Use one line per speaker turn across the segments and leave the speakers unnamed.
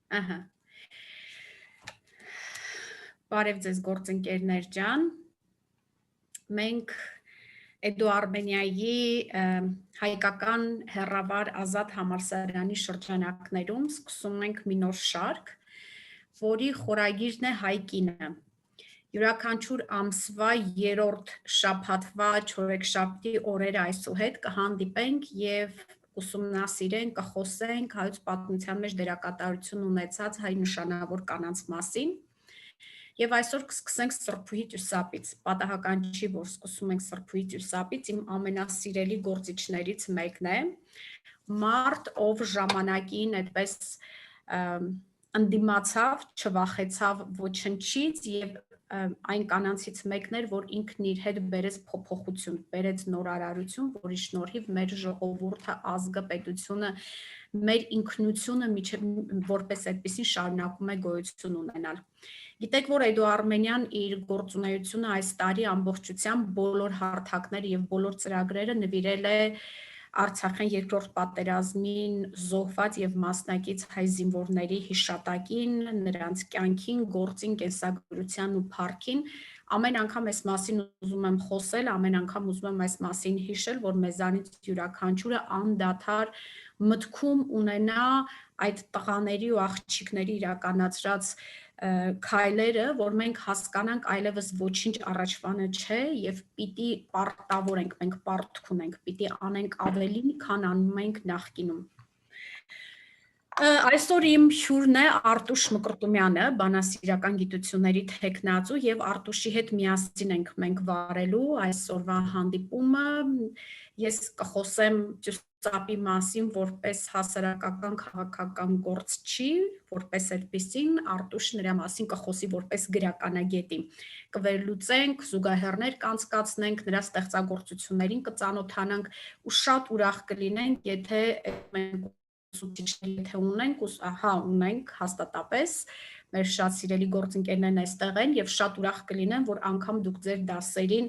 Ահա։ Բարև ձեզ գործընկերներ ջան։ Մենք Էդու Արմենիայի հայկական հեռավար ազատ համալսարանի շրջանակներում սկսում ենք մի նոր շարք, որի խորագիրն է Հայկինը։ Յուրաքանչյուր ամսվա երրորդ շաբաթվա չորեքշաբթի օրերը այսուհետ կհանդիպենք եւ ուսումնասիրենք, կխոսենք հայոց պատմության մեջ դերակատարություն ունեցած հայ նշանավոր կանանց մասին։ Եվ այսօր կսկսենք Սրբուհի Տյուսապից, պատահական չի, որ սկսում ենք Սրբուհի Տյուսապից, իմ ամենասիրելի գործիչներից մեկն է, մարդ, ով ժամանակին այդպես ընդդիմացավ, չվախեցավ ոչնչից եւ այն կանանցից մեկն էր, որ ինքն իր հետ բերեց փոփոխություն, բերեց նորարարություն, որի շնորհիվ մեր ժողովուրդը, ազգը, պետությունը, մեր ինքնությունը որպես այդպեսին շարունակում է գոյություն ունենալ։ Գիտեք, որ Էդու Արմենյան իր գործունեությունը այս տարի ամբողջությամբ բոլոր հարթակները եւ բոլոր ծրագրերը նվիրել է Արցախյան երկրորդ պատերազմին զոհված եւ մասնակից հայ զինվորների հիշատակին, նրանց կյանքին, գործին, կենսագրության ու փառքին։ Ամեն անգամ այս մասին ուզում եմ խոսել, ամեն անգամ ուզում եմ այս մասին հիշել, որ մեզանից յուրաքանչյուրը անդադար մտքում ունենա այդ տղաների ու աղջիկների իրականացրած քայլերը, որ մենք հասկանանք այլևս ոչինչ առաջվանը չէ եւ պիտի պարտավորենք, մենք պարտք ունենք, պիտի անենք ավելին, քան անում ենք նախկինում։ Այսօր իմ հյուրն է Արտուշ Մկրտումյանը, բանասիրական գիտությունների թեկնածու, եւ Արտուշի հետ միասին ենք մենք վարելու այսօրվա հանդիպումը։ Ես կխոսեմ Տյուսապի մասին որպես հասարակական քաղաքական գործչի, որպես այդպեսին, Արտուշը նրա մասին կխոսի որպես գրականագետի։ Կվերլուծենք, զուգահեռներ կանցկացնենք, նրա ստեղծագործություններին կծանոթանանք ու շատ ուրախ կլինենք, եթե մենք եթե ունենք, ունենք հաստատապես, մեր շատ սիրելի գործընկերներն այստեղ են եւ շատ ուրախ կլինեմ, որ անգամ դուք ձեր դասերին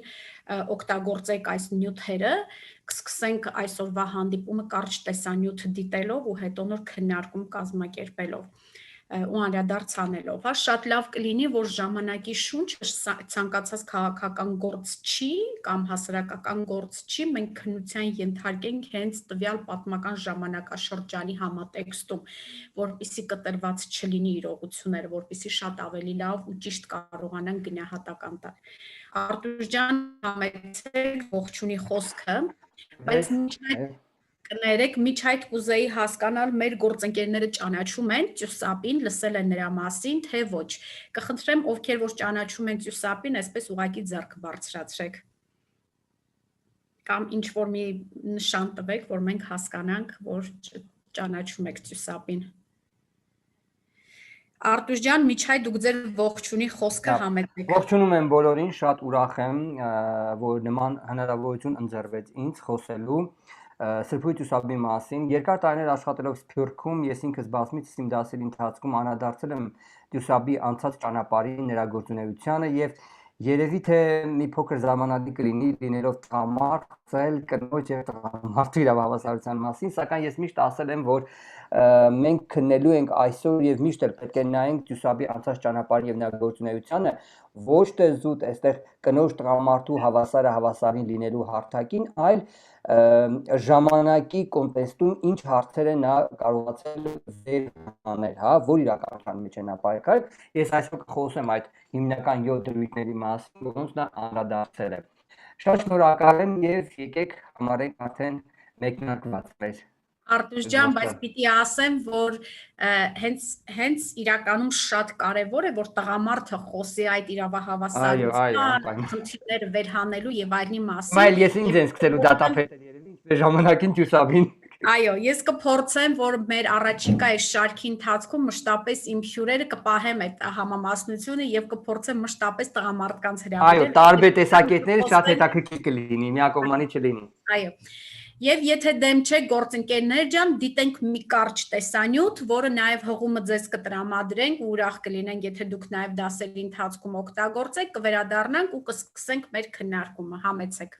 օգտագործեք այս նյութերը, կսկսենք այսօրվա հանդիպումը կարճ տեսանյութ դիտելով ու հետո նոր քննարկում կազմակերպելով ու անդրադարձ անելով, շատ լավ կլինի, որ ժամանակի շունչը ցանկացած քաղաքական գործ չի կամ հասարակական գործ չի, մենք քննության ենթարկենք հենց տվյալ պատմական ժամանակաշրջանի համատեքստում, որպեսզի կտրված չլինի իրողությունները, որպեսզի շատ ավելի լավ ու ճիշտ կարողանանք գնահատական տալ։ Արտուշ ջան, համեցեք, ողջունի խոսքը, բայց կներեք, միջ այդ կուզեի հասկանալ մեր գործընկերները ճանաչում են Տյուսապին, լսել են նրա մասին, թե ոչ։ Կխնդրեմ, ովքեր որ ճանաչում են Տյուսապին, այսպես ուղղակի ձեռք բարձրացրեք։ Կամ ինչ որ մի նշան տվեք, որ մենք հասկանանք, որ ճանաչում եք Տյուսապին։ Արտուշ ջան, միջ այդ դուք ձեր ողջունի խոսքը համեցեք։
Ողջունում եմ բոլորին, շատ ուրախ եմ, որ նման հնարավորություն ընձեռվեց ինձ խոսելու Սրբույթ Տյուսապի մասին։ Երկար տարիներ աշխատելով Սփյուռքում, ես ինքս բազմիցս իմ դասերի ընթացքում անդրադարձել եմ Տյուսապի անցած ճանապարհին, նրա գործունեությանը եւ երևի թե մի փոքր զարմանալի կլինի լինելով տղամարդ, խոսել կնոջ եւ տղամարդու իրավահավասարության մասին, սակայն ես միշտ ասել եմ, որ մենք քննելու ենք այսօր եւ միշտ էլ պետք է նայենք Տյուսապի անցած ճանապարհին եւ նրա գործունեությանը, ոչ թե զուտ այստեղ կնոջ տղամարդու հավասարին լինելու հարթակին, այլ ժամանակի կոնտեքստում ինչ հարցեր է նա կարողացել վեր անել, հա, որ իրականության մեջ է նա պայքարել։ Ես այսօր կխոսեմ այդ հիմնական 7 դրույթների մասին, որոնց նա անդրադարձել է։ Շատ շնորհակալ եմ եւ եկեք համարենք արդեն մեկնարկված։
Արտուշ ջան, բայց պիտի ասեմ, որ հենց իրականում շատ կարևոր է, որ տղամարդը խոսի այդ իրավահավասարության խնդիրները վերհանելու եւ այլնի մասին։
Բայց ես ինձ եմ սկսելու դատապետել երևի, ինչպես ժամանակին Տյուսապին։
Այո, ես կփորձեմ, որ մեր առաջիկա այս շարքի ընթացքում մշտապես իմ հյուրերը կպահեմ այդ համամասնությունը եւ կփորձեմ մշտապես տղամարդկանց հրավիրել։
Այո, տարբեր տեսակետներ շատ հետաքրքիր կլինի, միակողմանի չլինի։
Այո։ Եվ եթե դեմ չեք գործընկերներ ջան, դիտենք մի կարճ տեսանյութ, որը նաև հղումը ձեզ կտրամադրենք ու ուրախ կլինենք, եթե դուք նաև դասերի ընթացքում օգտագործեք, կվերադառնանք ու կսկսենք մեր քննարկումը, համեցեք։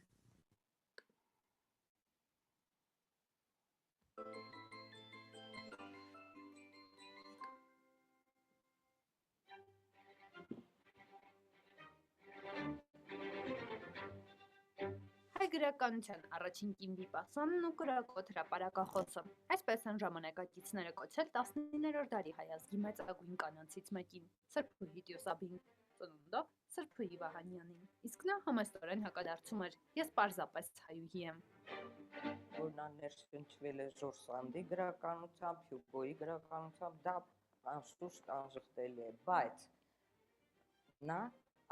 գրականության առաջին կին վիպասանն ու կրակոտ հրապարակախոսը։ Այսպես են ժամանակակիցները կոչել 19-րդ դարի հայ ազգի մեծագույն կանանցից մեկին՝ Սրբուհի Տյուսաբին, ծնունդով Սրբուհի Վահանյանին։ Իսկ նա համեստորեն հակադարձում էր. «Ես պարզապես հայուհի եմ»։
Որ նա ներշնչվել է Ժորժ Սանդի գրականությամբ, Հյուգոյի գրականությամբ, դա անշուշտ անժխտելի է, բայց նա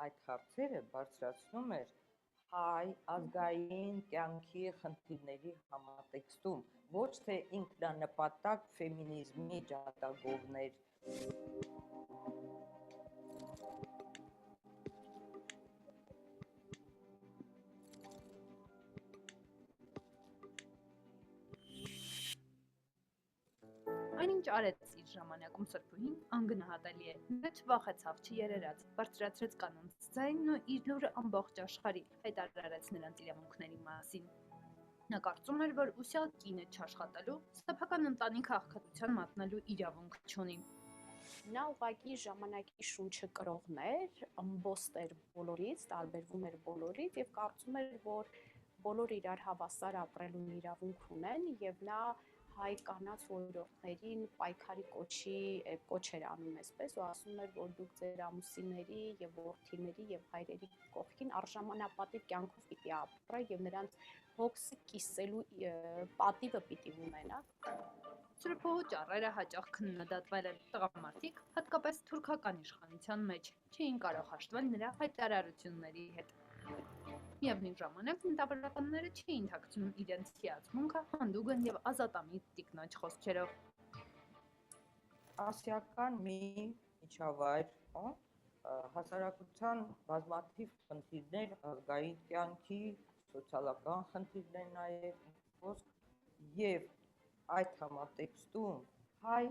այդ հարցերը բարձրացնում էր հայ ազգային կյանքի խնդիրների համատեքստում, ոչ թե ինքնանպատակ ֆեմինիզմի ջատագովներ։
Այնինչ արեց իր ժամանակում Սրբուհին անգնահատելի է։ Նա չվախեցավ, չերերաց, բարձրացրեց կանանց ձայնն ու իր լուրը ամբողջ աշխարհի հայտարարեց նրանց իրավունքների մասին։ Նա կարծում էր, որ ուսյալ կինը չաշխատելու, սեփական ընտանիքը աղքատության մատնելու իրավունք չունի։
Նա ուղղակի ժամանակի շունչը կրողն էր, ըմբոստ էր բոլորից, տարբերվում էր բոլորից եւ կարծում էր, որ բոլորը իրար հավասար ապրելու իրավունք ունեն եւ նա հայ կանանց օրիորդներին պայքարի կոչ էր անում այսպես ու ասում էր, որ դուք ձեր ամուսինների եւ որդիների եւ հայրերի կողքին արժանապատիվ կյանքով պիտի ապրեք եւ նրանց հոգսը կիսելու պատիվը պիտի ունենաք։
Սրբուհու ճառերը հաճախ քննադատվել են տղամարդիկ, հատկապես թուրքական իշխանության մեջ, չէին կարող հաշտվել նրա հայտարարությունների հետ։ Միևնույն ժամանակ նտավրականները չէին թաքցնում իրենց հիացմունքը հանդուգն եւ ազատամիտ տիկնոջ խոսքերով։
Ասիական մի միջավայր, հասարակության բազմաթիվ խնդիրներ, ազգային կյանքի, սոցիալական խնդիրներ նաև եւ այդ համատեքստում հայ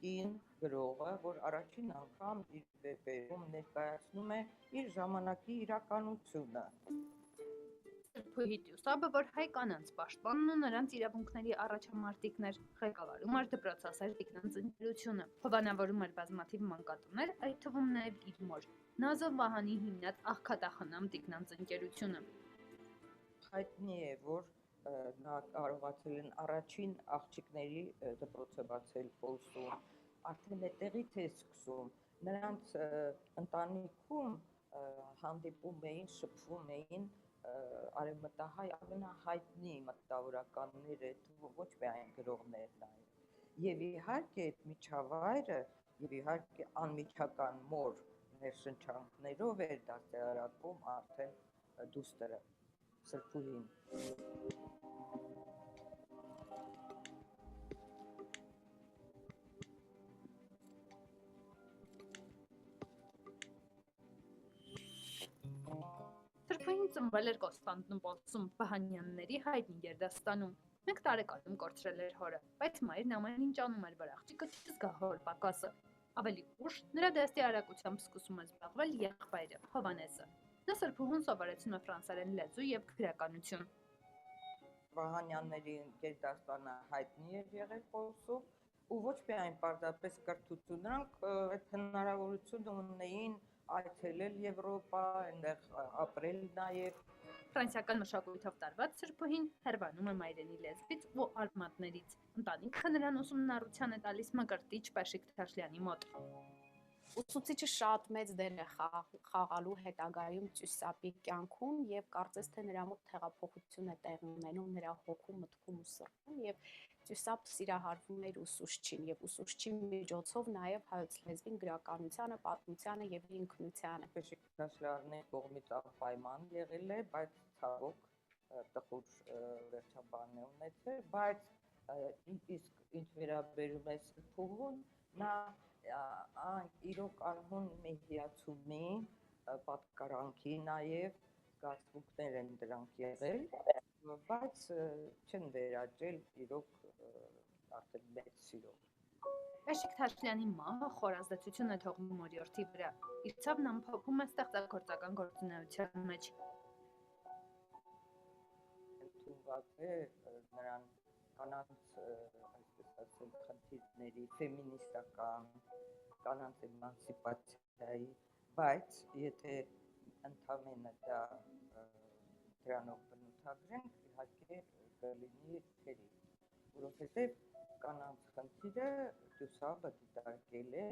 կին գրողը, որ առաջին անգամ իր վեպերում ներկայացնում է իր ժամանակի իրականությունը։
Սրբուհի Տյուսաբը, որ հայ կանանց պաշտպանն ու նրանց իրավունքների առաջամարտիկն էր, ղեկավարում էր դպրոցասեր տիկնանց ընկերությունը, հովանավորում էր բազմաթիվ մանկատուներ, այդ թվում նաև իր մոր, Նազով Վահանի հիմնած աղքատախնամ տիկնանց ընկերությունը։
Հայտնի է, որ նա կարողացել են առաջին աղջիկների դպրոցը բացել Պոլսում, արդեն այդտեղից է սկսում, նրանց ընտանիքում հանդիպում էին, շփվում էին արևմտահայ ամենահայտնի մտավորականները, ոչ միայն գրողներն այն։ Եվ իհարկե այդ միջավայրը, եւ իհարկե անմիջական մոր ներշնչանքներով էր դաստիարակում արդեն դուստրը, Սրբուհին։
Սրբուհին ծնվել էր Կոստանդնուպոլսում Վահանյանների հայտնի գերդաստանում։ 1 տարեկանում կորցրել էր հորը, բայց մայրն ամեն ինչ անում էր, որ աղջիկը չզգա հոր պակասը։ Ավելի ուշ նրա դաստիարակությամբ սկսում է զբաղվել եղբայրը Հովհաննեսը։ Նա Սրբուհուն սովորեցնում է ֆրանսերեն լեզու եւ գրականություն։
Վահանյանների գերդաստանը հայտնի էր եղել Պոլսում ու ոչ միայն պարզապես կրթություն, նրանք այդ հնարավորությունը ունեին այցելել Եվրոպա, այնտեղ ապրել նաև։
Ֆրանսիական մշակույթով տարված Սրբուհին հեռանում է մայրենի լեզվից ու արմատներից։ Ընտանիքը նրան ուսումնառության է տալիս Մկրտիչ Պաշիկ Թաշլյանի մոտ։
Ուսուցիչը շատ մեծ դեր է խաղալու հետագայում Տյուսապի կյանքում եւ կարծես թե նրա մոտ տեղափոխություն է տեղի ունենում նրա հոգում, մտքում ու սրտում եւ Տյուսապը սիրահարվում էր ուսուցչին եւ ուսուցչի միջոցով նաեւ հայոց լեզվին, գրականությանը, պատմությանը եւ ինքնությանը։
Պաշիկ Թաշլյանի կողմից անպայման եղել է, բայց ցավոք տխուր վերջաբան է ունեցել, բայց իսկ ինչ վերաբերում է Սրբուհուն, նա իրոք անհուն մեհիացումի, պատկարանքի նաև զգացմունքներ են դրանք եղել, բայց չեն վերաճել իրոք արդեն մեծ սիրով։
Պաշիկ Թաշլյանի մահը խոր ազդեցություն է թողնում օրիորդի վրա, իր ցավն ամփոփում է ստեղծագործական գործունեության մեջ։
Ընդունված է նրան կանանց, այսպես ասել, խնդիրների, ֆեմինիստական, կանանց էմանցիպացիայի, բայց եթե ընդամենը դա դրանով բնութ բնութագրենք իհարկե կլինի թերի, որովհետև կանանց խնդիրը դուսաբը դիտարկել է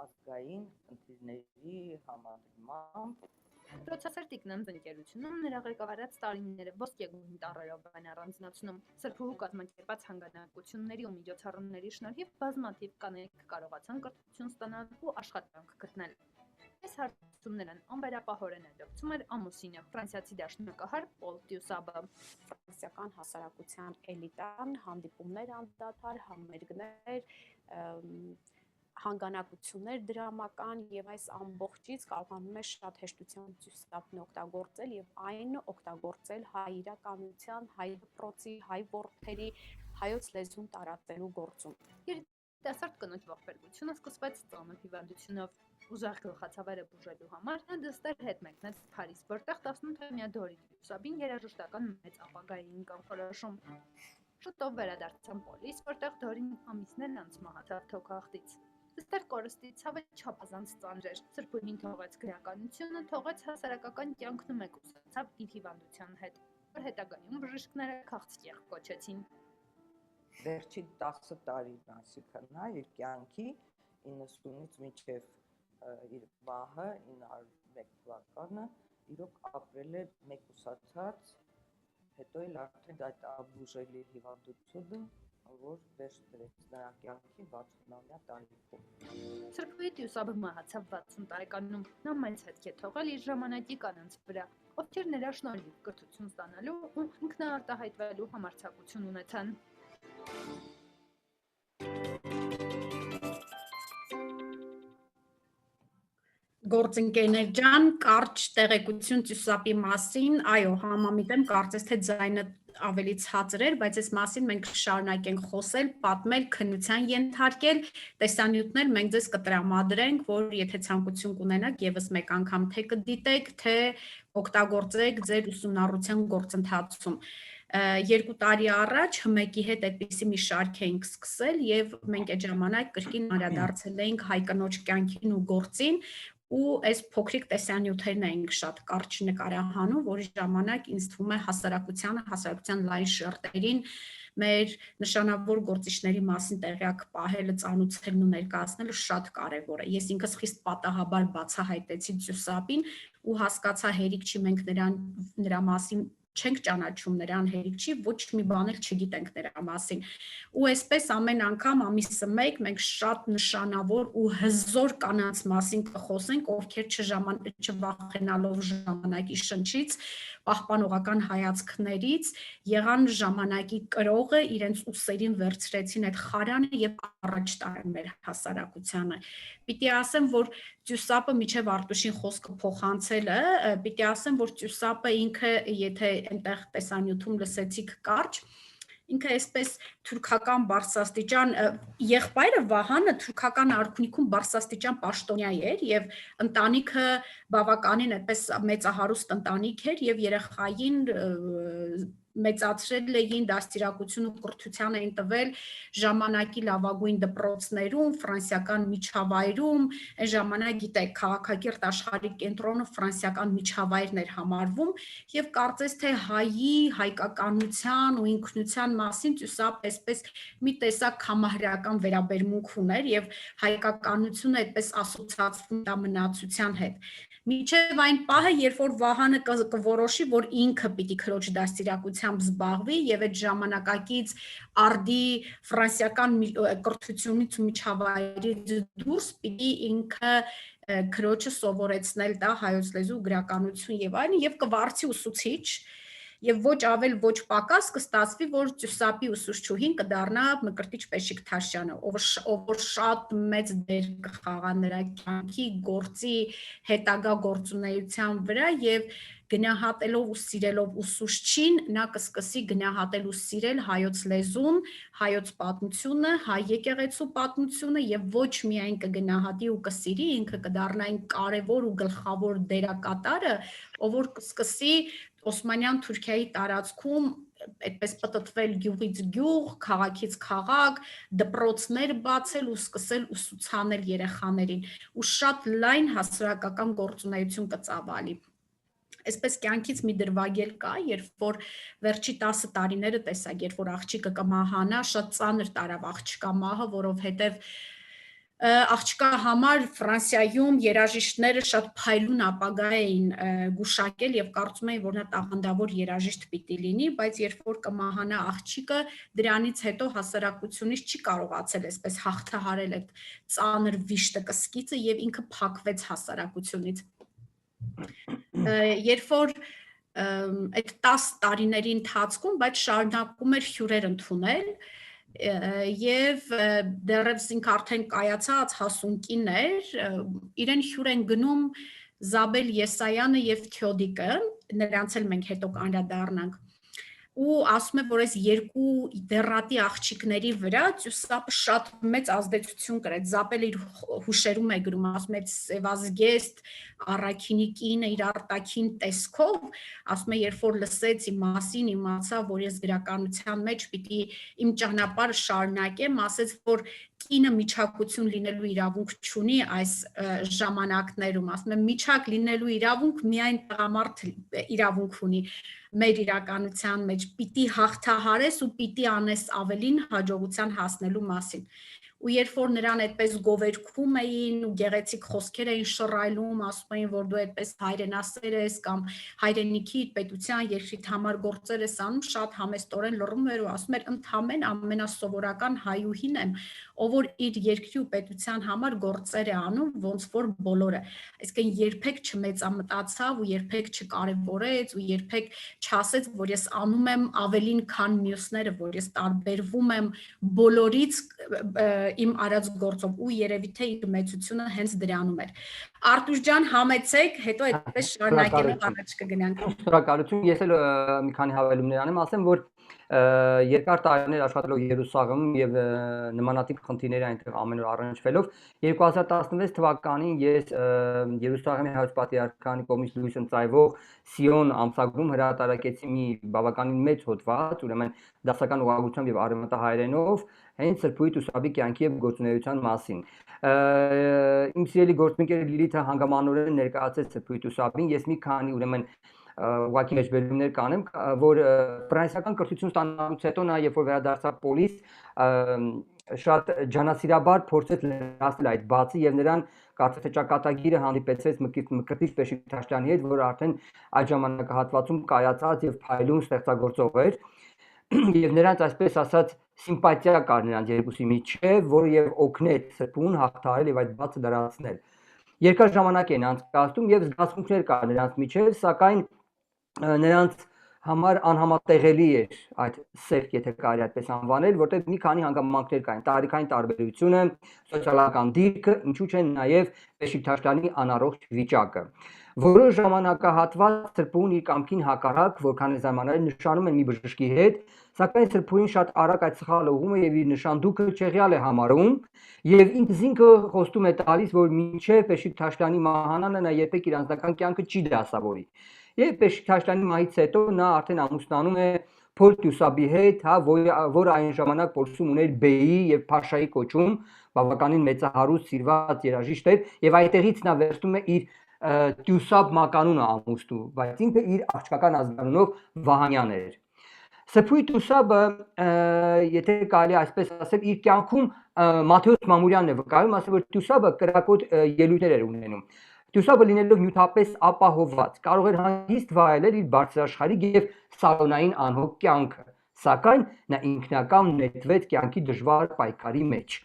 ազգային խնդիրների համադրմամբ
Պրոցեսոր տիկնանց ընկերությունում նրա ղեկավարած տարիները ոսկեգույն տառերով են առանձնացնում։ Սրբուհու կազմակերպած հանգանակությունների ու միջոցառումների շնորհիվ բազմաթիվ կանայք կարողացան կրթություն ստանալ ու աշխատանք գտնել։ Այս հարցում նրան անվերապահորեն է լցում էր ամուսինը, ֆրանսիացի դաշնակահար Պոլ Դյուսաբը։
Ֆրանսիական հասարակության էլիտան, հանդիպումներ անդադար, համերգներ, հանգանակություններ դրամական եւ այս ամբողջից կարողանում է շատ հեշտությամբ Դյուսաբն օգտագործել եւ այն օգտագործել հայ իրականության, հայ դպրոցի, հայ ворթերի, հայոց լեզուն տարածելու գործում։
Երիտասարդ կնոջ ողբերգությունը սկսվեց ծանր հիվանդությունով։ Ուժեղ գլխացավերը բուժելու համար նա դստեր հետ մեկնեց Փարիզ, որտեղ 18-ամյա Դորի Դյուսաբին երաժշտական մեծ ապագային կանխորոշում։ Շուտով վերադարձան Պոլիս, որտեղ Դորին ամիսներ անց մահացավ թոքախտից։ Դստեր կորստի ցավը չափազանց ծանր էր։ Սրբուհին թողեց գրականությունը, թողեց հասարակական կյանքն ու մեկուսացավ իր հիվանդության հետ, որ հետագայում բժիշկները քաղցկեղ կոչեցին։
Վերջին 10 տարին, այսինքն նա իր կյանքի 90-ից մինչև իր մահը 901 թվականը իրոք ապրել է մեկուսացած, հետո էլ արդեն այդ ամբուժելի հիվանդությունը, որ վերջ դրեց նրա կյանքի 60-ամյա տարիքում։
Սրբուհի Դյուսաբը մահացավ 60 տարեկանում։ Նա մեծ հետք է թողել իր ժամանակի կանանց վրա, ովքեր նրա շնորհիվ կրթություն ստանալու ու ինքնաարտահայտվելու համարձակություն ունեցան։
Գործընկերներ ջան, կարճ տեղեկություն Դյուսաբի մասին, այո, համամիտեմ, կարծես թե ձայնը ավելի ցածր էր, բայց այս մասին մենք շարունակենք խոսել, պատմել, քննության ենթարկել, տեսանյութներ մենք ձեզ կտրամադրենք, որ եթե ցանկություն կունենաք, եւս մեկ անգամ թե կդիտեք, թե օգտագործեք ձեր ուսումնառության գործընթացում։ 2 տարի առաջ ՀՄԵԿ-ի հետ այդպիսի մի շարք էինք սկսել եւ մենք այդ ժամանակ կրկին անդրադարձել էինք հայ կնոջ կյանքին ու գործին ու այս փոքրիկ տեսանյութերն էինք շատ կարճ նկարահանում, որի ժամանակ ինձ թվում է հասարակության լայն շերտերին մեր նշանավոր գործիչների մասին տեղյակ պահելը, ծանուցելն ու ներկայացնելը շատ կարևոր է։ Ես ինքս խիստ պատահաբար բացահայտեցի Դյուսաբին ու հասկացա հերիք չի մենք նրա մասին չենք ճանաչում նրան հերիք չի, ոչ մի բան էլ չգիտենք նրա մասին։ Ու այսպես ամեն անգամ ամիսը մեկ մենք շատ նշանավոր ու հզոր կանանց մասին կխոսենք, ովքեր չվախենալով ժամանակի շնչից, պահպանողական հայացքներից, եղան ժամանակի կրողը, իրենց ուսերին վերցրեցին այդ խարանը եւ առաջ տարան մեր հասարակությանը։ Պիտի ասեմ, որ Դյուսաբը միջև Արտուշին խոսքը փոխանցելը, պիտի ասեմ, որ Դյուսաբը ինքը, եթե այնտեղ տեսանյութում լսեցիք կարճ, ինքը այսպես թուրքական բարձրաստիճան եղբայրը Վահանը թուրքական արքունիքում բարձրաստիճան պաշտոնյա էր եւ ընտանիքը բավականին այդպես մեծահարուստ ընտանիք էր եւ երեխային մեծացրել էին, դաստիարակություն ու կրթության էին տվել ժամանակի լավագույն դպրոցներում, ֆրանսիական միջավայրում, այն ժամանակ գիտեք, քաղաքակիրթ աշխարհի կենտրոնը ֆրանսիական միջավայրն էր համարվում եւ կարծես թե հայի, հայկականության ու ինքնության մասին Դյուսաբը այսպես մի տեսակ համահրական վերաբերմունք ուներ եւ հայկականությունը այդպես ասոցացվում է մնացության հետ։ Մինչև այն պահը, երբ որ Վահանը կորոշի, որ ինքը պիտի քրոջ դաստիարակությամբ զբաղվի եւ այդ ժամանակակից արդի ֆրանսիական կրթությունից ու միջավայրից դուրս պիտի ինքը քրոջը սովորեցնել տա հայոց լեզու, գրականություն եւ այլն եւ կվարձի ուսուցիչ եւ ոչ ավել ոչ պակաս կստացվի, որ Դյուսաբի ուսուցչուհին կդառնա Մկրտիչ Պեշիկ-Թաշյանը, ով շատ մեծ դեր կխաղա նրա կյանքի, գործի, հետագա գործունեության վրա եւ գնահատելով ու սիրելով ուսուցչին, նա կսկսի գնահատել ու սիրել հայոց լեզուն, հայոց պատմությունը, հայ եկեղեցու պատմությունը եւ ոչ միայն կգնահատի ու կսիրի, ինքը կդառնա այն կարևոր ու գլխավոր դերակատարը, ով որ կսկսի Օսմանյան Թուրքիայի տարածքում այդպես պտտվել գյուղից գյուղ, քաղաքից քաղաք, դպրոցներ բացել ու սկսել ուսուցանել երեխաներին ու շատ լայն հասարակական գործունեություն կծավալի։ Այսպես կյանքից մի դրվագել կա, երբ որ վերջի 10 տարիները տեսակ, երբ որ աղջիկը կմահանա, շատ ծանր տարավ աղջկա մահը, որովհետև աղջկա համար Ֆրանսիայում երաժիշտները շատ փայլուն ապագա էին գուշակել եւ կարծում էին, որ նա տաղանդավոր երաժիշտ պիտի լինի, բայց երբ որ կմահանա աղջիկը, դրանից հետո հասարակությունից չի կարողացել այսպես հաղթահարել այդ ծանր վիշտը կսկիծը եւ ինքը փակվեց հասարակությունից։ Երբ որ այդ 10 տարիների ընթացքում, բայց շարունակում էր հյուրեր ընդունել եւ դեռևս ինքը արդեն կայացած հասուն կին էր, իրեն հյուր են գնում Զաբել Եսայանը եւ Թյոդիկը, նրանց էլ մենք հետո անդրադառնանք։ Ու ասում է, որ այս երկու դեռատի աղջիկների վրա Ծյուսապը շատ մեծ ազդեցություն կրեց։ Զապելը իր հուշերում է գրում, ասում է սևազգեստ առաքինի կինը իր արտաքին տեսքով, ասում է, երբ որ լսեց իմ մասին, իմացա, որ ես գրականության մեջ պիտի իմ ճանապարհը շարունակեմ, ասեց, որ կինը միջակություն լինելու իրավունք չունի այս ժամանակներում, ասում է, միջակ լինելու իրավունք միայն տղամարդ իրավունք ունի մեր իրականության մեջ, պիտի հաղթահարես ու պիտի անես ավելին հաջողության հասնելու մասին։ Ու երբ որ նրան այդպես գովերգում էին ու գեղեցիկ խոսքեր էին շռայլում, ասում էին, որ դու այդպես հայրենասեր ես կամ հայրենիքի պետության երկրիդ համար գործեր ես անում, շատ համեստորեն լռում էր ու ասում էր, ընդամենը ամենասովորական հայուհին եմ, ով որ իր երկրի ու պետության համար գործեր է անում, ոնց որ բոլորը։ Այսինքն երբեք չմեծամտացավ ու երբեք չկարևորեց ու երբեք չասեց, որ ես անում եմ ավելին, քան մյուսները, որ ես տարբերվում եմ բոլորից իմ արած գործով ու երևի թե իր մեծությունը հենց դրանում էր։ Արտուշ ջան, համեցեք, հետո այդպես շարունակելով առաջ կգնանք։
Շնորհակալություն, ես էլ մի քանի հավելումներ անեմ, ասեմ, որ երկար տարիներ աշխատելով Երուսաղեմում եւ նմանատիպ խնդիրների այնտեղ ամեն օր առնչվելով 2016 թվականին ես Երուսաղեմի հայոց պատրիարքանի կողմից լույս ընծայվող Սիոն ամսագրում հրատարակեցի մի բավականին մեծ հոդված, ուրեմն դասական ուղղությամբ եւ արևմտահայերենով հենց Սրբույթ Ուսաբի կյանքի եւ գործունեության մասին։ Իմ սիրելի գործընկեր Լիլիթը հանգամանորեն ներկայացրեց Սրբույթ Ուսաբին, ես մի քանի ուրեմն ուղղակի մեջբերումներ կանեմ, որ ֆրանսիական կրթություն ստանալուց հետո նա երբ որ վերադարձավ Պոլիս, շատ ջանասիրաբար փորձեց լրացնել այդ բացը եւ նրան կարծես թե ճակատագիրը հանդիպեցրեց Մկրտիչ Բեշիկտաշյանի հետ, որ արդեն այդ ժամանակահատվածում կայացած եւ փայլուն ստեղծագործող էր եւ նրանց այսպես ասած սիմպաթիա կար նրանց երկուսի միջեւ, որը եւ օգնեց Սրբուն հաղթահարել եւ այդ բացը լրացնել։ Երկար ժամանակ են անցկացնում եւ զգացմունքներ կար նրանց միջեւ, սակայն նրանց համար անհամատեղելի էր այդ սերտ, եթե կարելի այդպես անվանել, որտեղ մի քանի հանգամանքներ կային՝ տարիքային տարբերությունը, սոցիալական դիրքը, ինչու՞ չէ նաև Բեշիկտաշյանի անառողջ վիճակը։ Որոշ ժամանակահատված Սրբուն իր կամքին հակառակ, որքան զարմանալի նշանում են մի բժշկի հետ, սակայն Սրբուին շատ արագ այդ սխալը ուղղում է եւ իր նշանդուկը չեղյալ է համարում եւ ինքը խոստում է տալիս, որ մինչեւ Բեշիկտաշյանի մահանալը նա երբեք իր անձնական կյանքը չի դասավորի։ Եվ Բեշիկտաշյանի մահից հետո նա արդեն ամուսնանում է Փոլ Տյուսաբի հետ, որը այն ժամանակ Պոլսում ուներ Բեյի եւ Փաշայի կոչում, բավականին մեծահարուստ սիրված երաժիշտ էր եւ այդտեղից նա վերցնում է իր Տյուսաբ մականունը ամուսնու, բայց ինքը իր աղջկական ազգանունով Վահանյան էր։ Սրբույթ Ուսաբը, եթե կարելի այսպես ասել, իր կյանքում Մաթեոս Մամուրյանն է վկայում, ասել որ Տյուսաբը կրակոտ ելույթներ էր ունենում։ Տյուսաբը լինելով նյութապես ապահովված, կարող էր հանգիստ վայելել իր բարձրաշխարհիկ եւ սալոնային անհոգ կյանքը, սակայն նա ինքնակամ նետվեց կյանքի դժվար պայքարի մեջ։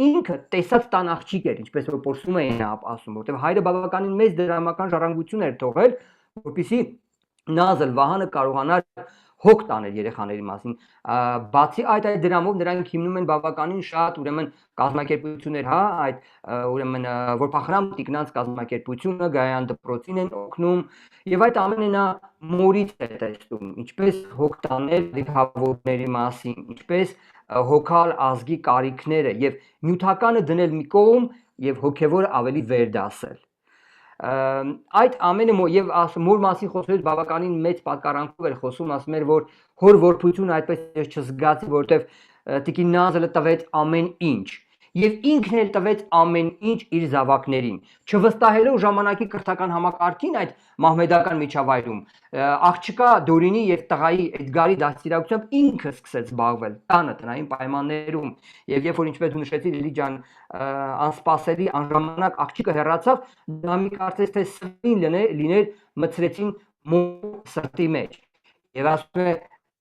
Ինքը տեսած տան աղջիկ էր, ինչպես որ փորձում էին ասում, որտեղ հայրը բավականին մեծ դրամական ժառանգություն էր թողել, որպեսզի Նազլ Վահանը կարողանար հոգ տանել երեխաների մասին։ Բացի այդ դրամով նրանք հիմնում են բավականին շատ ուրեմն կազմակերպություններ, հա, այդ ուրեմն Որփախրամ Տիկնանց կազմակերպությունը, Գայան դպրոցին են օգնում եւ այդ ամենը նա մորից է տեսնում, ինչպես հոգ տանել դիքավորների մասին, ինչպես հոգալ ազգի կարիքները եւ նյութականը դնել մի կողմ եւ հոգեվորը ավելի վերդասել։ Այդ ամենը եւ մոր մասին խոսելուց բավականին մեծ պատկառանքով էր խոսում, ասում էր որ հոր որբությունը այդպես չզգացի, որովհետեւ Տիկին Նազլը տվեց ամեն ինչ եւ ինքն էլ տվեց ամեն ինչ իր զավակներին, չվստահելով ժամանակի կրթական համակարգին այդ մահմեդական միջավայրում։ Աղջկա Դորինի եւ տղայի Էդգարի դաստիարակությամբ ինքը սկսեց զբաղվել տանը տնային պայմաններում եւ երբ որ ինչպես դու նշեցիր Լիլի ջան անսպասելի անժամանակ աղջիկը հեռացավ, դա մի կարծես թե սրտին լիներ մցրեցին սրտի մեջ եւ ասում է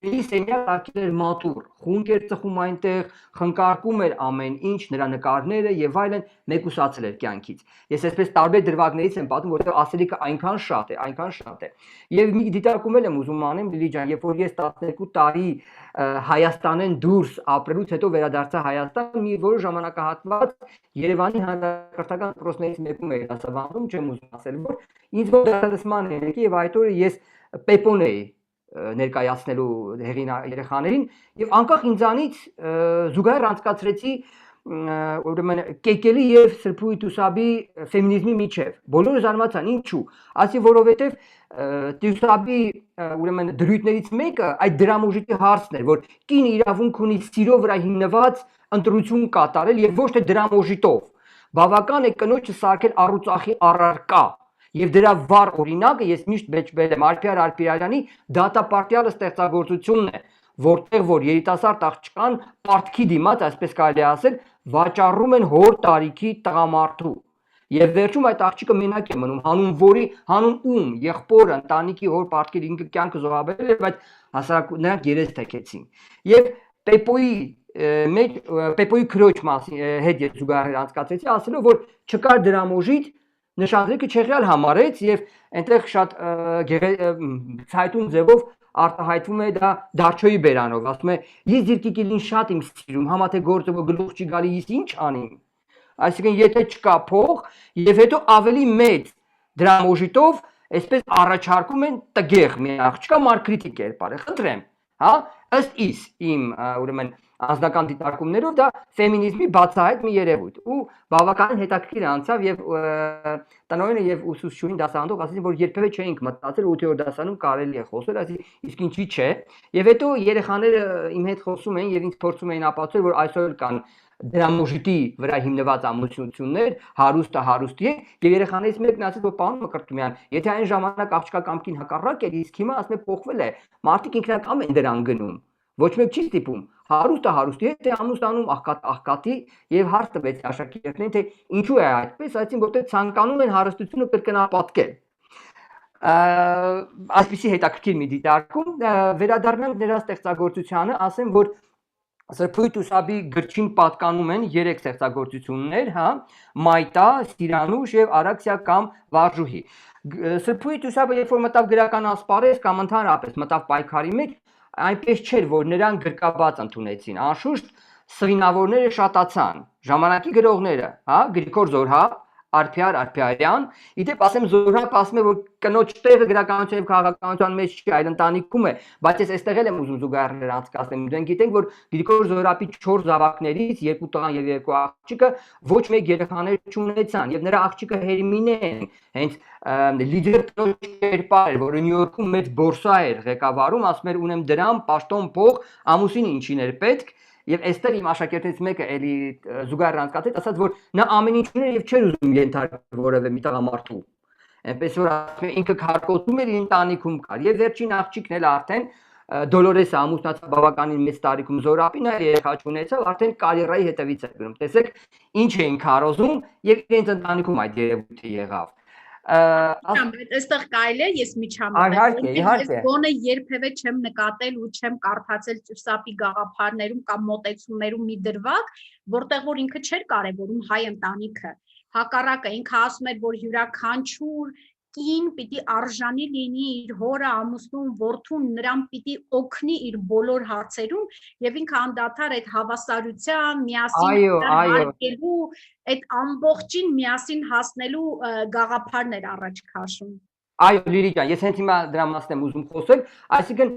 Սենյակ արկել էր մատուր, խունկ էր ծխում այնտեղ, խնկարկում էր ամեն ինչ, նրա նկարները եւ այլն մեկուսացել էր կյանքից։ Ես այսպես տարբեր դրվագներից եմ պատմում, որտեղ ասելիքը այնքան շատ է։ Եվ մի դիտարկում եմ ուզում անեմ Լիլի ջան, երբ որ ես 12 տարի Հայաստանեն դուրս ապրելուց հետո վերադարձա Հայաստան, մի որոշ ժամանակահատված Երևանի հանրակրթական դպրոցներից մեկում էի դասավանդում, չեմ ուզում ասել, որ ինձ որ դասադասման եկի եւ այդ օրը ես Պեպոն էի ներկայացնելու հեղին երեխաներին եւ անկախ ինձանից զուգահեռ անցկացրեցի ուրեմն Կեկելի եւ Սրբույթ Ուսաբի ֆեմինիզմի միջև բոլորը զարմացան ինչու ասի որովհետեւ Տյուսաբի ուրեմն դրույթներից մեկը այդ դրամոժիտի հարցն էր որ կինը իրավունք ունի սիրո վրա հիմնված ընտրություն կատարել եւ ոչ թե դրամոժիտով բավական է կնոջը սարքել առուծախի առարկա Եվ դրա վառ օրինակը ես միշտ մեջբերել եմ Ալփիար Ալփիրյանի դատապարտյալը ստեղծագործությունն է, որտեղ որ երիտասարդ աղջկան պարտքի դիմաց, այսպես կարելի ասել, վաճառում են հոր տարիքի տղամարդու։ Եվ վերջում այդ աղջիկը մենակ է մնում, հանուն որի, հանուն ում, եղբորը, ընտանիքի հոր պարտքեր ինքը կյանքը զոհաբերել էր, բայց հասարակ նրանք երես թեքեցին։ Եվ Պեպոյի մեջ Պեպոյի քրոջ հետ ես զուգահեռ անցկացրեցի, ասելով որ չկար դրամոժիտ նշանձրիկը չեղյալ համարեց եւ այնտեղ շատ ցայտուն ձևով արտահայտվում է դա Դարչոյի բերանով ասում է ես Դիրկիկելին շատ եմ սիրում համա թե գործը գլուխ չի գալի ես ինչ անիմ այսինքն եթե չկա փող եւ հետո ավելի մեծ դրամոժիտով այսպես առաջարկում են տգեղ մի աղջկա մարկրիտի կերպարը խնդրեմ հա ըստ իս իմ ուրեմն անձնական դիտարկումներով դա ֆեմինիզմի բացահայտ մի երևույթ ու բավականին հետաքրքիր անցավ եւ տնօրենը եւ ուսուցչուհին դասավանդող ասեցին որ երբեւե չէինք մտածել 8-րդ դասանում կարելի է խոսել այսինքն իսկ ինչի՞ չէ եւ հետո երեխաները իմ հետ խոսում էին եւ ինձ փորձում էին ապացուցել որ այսօր կան դրամոժիտի վրա հիմնված ամուսնություններ հարուստը հարուստի է եւ երեխաներից մեկն ասեց որ պարոն Մկրտումյան եթե այն ժամանակ աղջկա կամքին հակառակ էր իսկ հիմա ասում է փոխվել է մարդիկ ինքնակամ են դրան գնում ոչ մեկ չի ստիպում հարուստը հարուստի հետ է ամուսնանում աղքատի եւ հարց տվեց աշակերտներին թե ինչու է այդպես այսինքն որտեղ ցանկանում են հարստությունը կրկնապատկել այսպեսի հետաքրքիր մի դիտարկում վերադառնանք նրա ստեղծագործությանը ասեմ որ Սրբույթ Ուսաբի գրչին պատկանում են 3 ստեղծագործություններ, հա, Մայտա, Սիրանուշ եւ Արաքսիա կամ Վարժուհի։ Սրբույթ Ուսաբը երբ որ մտավ գրական ասպարեզ կամ ընդհանրապես մտավ պայքարի մեջ, այնպես չէր, որ նրան գրկաբաց ընդունեցին։ Անշուշտ սվինավորները շատացան, ժամանակի գրողները, հա, Գրիգոր Զորհա, Ալփիար Ալփիարյան, իդեպ ասեմ Զորհապ ասում է որ կնոջ տեղը գրականության եւ քաղաքականության մեջ չի, այլ ընտանիքում է, բայց ես այստեղ եմ ուզում զուգահեռներ անցկացնել։ Մենք գիտենք որ Գրիգոր Զորհապի 4 զավակներից 2 տղան եւ 2 աղջիկը ոչ մեկ երեխաներ չունեցան եւ նրա աղջիկը Հերմինեն հենց լիդեր կերպար էր, որը Նյու Յորքում մեծ բորսա էր ղեկավարում, ասում էր ունեմ դրամ, պաշտոն, փող, ամուսին ինչին էր պետք Եվ այստեղ իմ աշակերտներից մեկը էլի զուգահեռ անցկացրեց, ասաց որ նա ամեն ինչ ուներ եւ չէր ուզում ենթարկվել որևէ մի տղամարդու։ Այնպես որ ինքը քարկոծում էր ընտանիքում կար եւ վերջին աղջիկն էլ արդեն Դոլորեսը ամուսնացավ բավականին մեծ տարիքում Զորապին, այլ երեխա ունեցավ, արդեն կարիերայի հետևից էր գնում։ Տեսեք ինչ էին քարոզում եւ իրենց ընտանիքում այդ երևույթը եղավ։
Այստեղ կարելի է ես միջամտել, ես գոնե երբևէ չեմ նկատել ու չեմ կարդացել Ծուսապի գաղափարներում կամ մոտեցումներում մի դրվագ, որտեղ որ ինքը չէր կարևորում հայ ընտանիքը։ Հակառակը ինքը ասում էր, որ յուրաքանչյուր կին պիտի արժանի լինի իր հորը, ամուսնուն, որդուն, նրան պիտի օգնի իր բոլոր հարցերում եւ ինքը անդադար այդ հավասարության, միասին հարգելու, այդ ամբողջին միասին հասնելու գաղափարներ առաջ քաշում։
Այո, Լիլի ջան, ես հենց հիմա դրա մասին եմ ուզում խոսել, այսինքն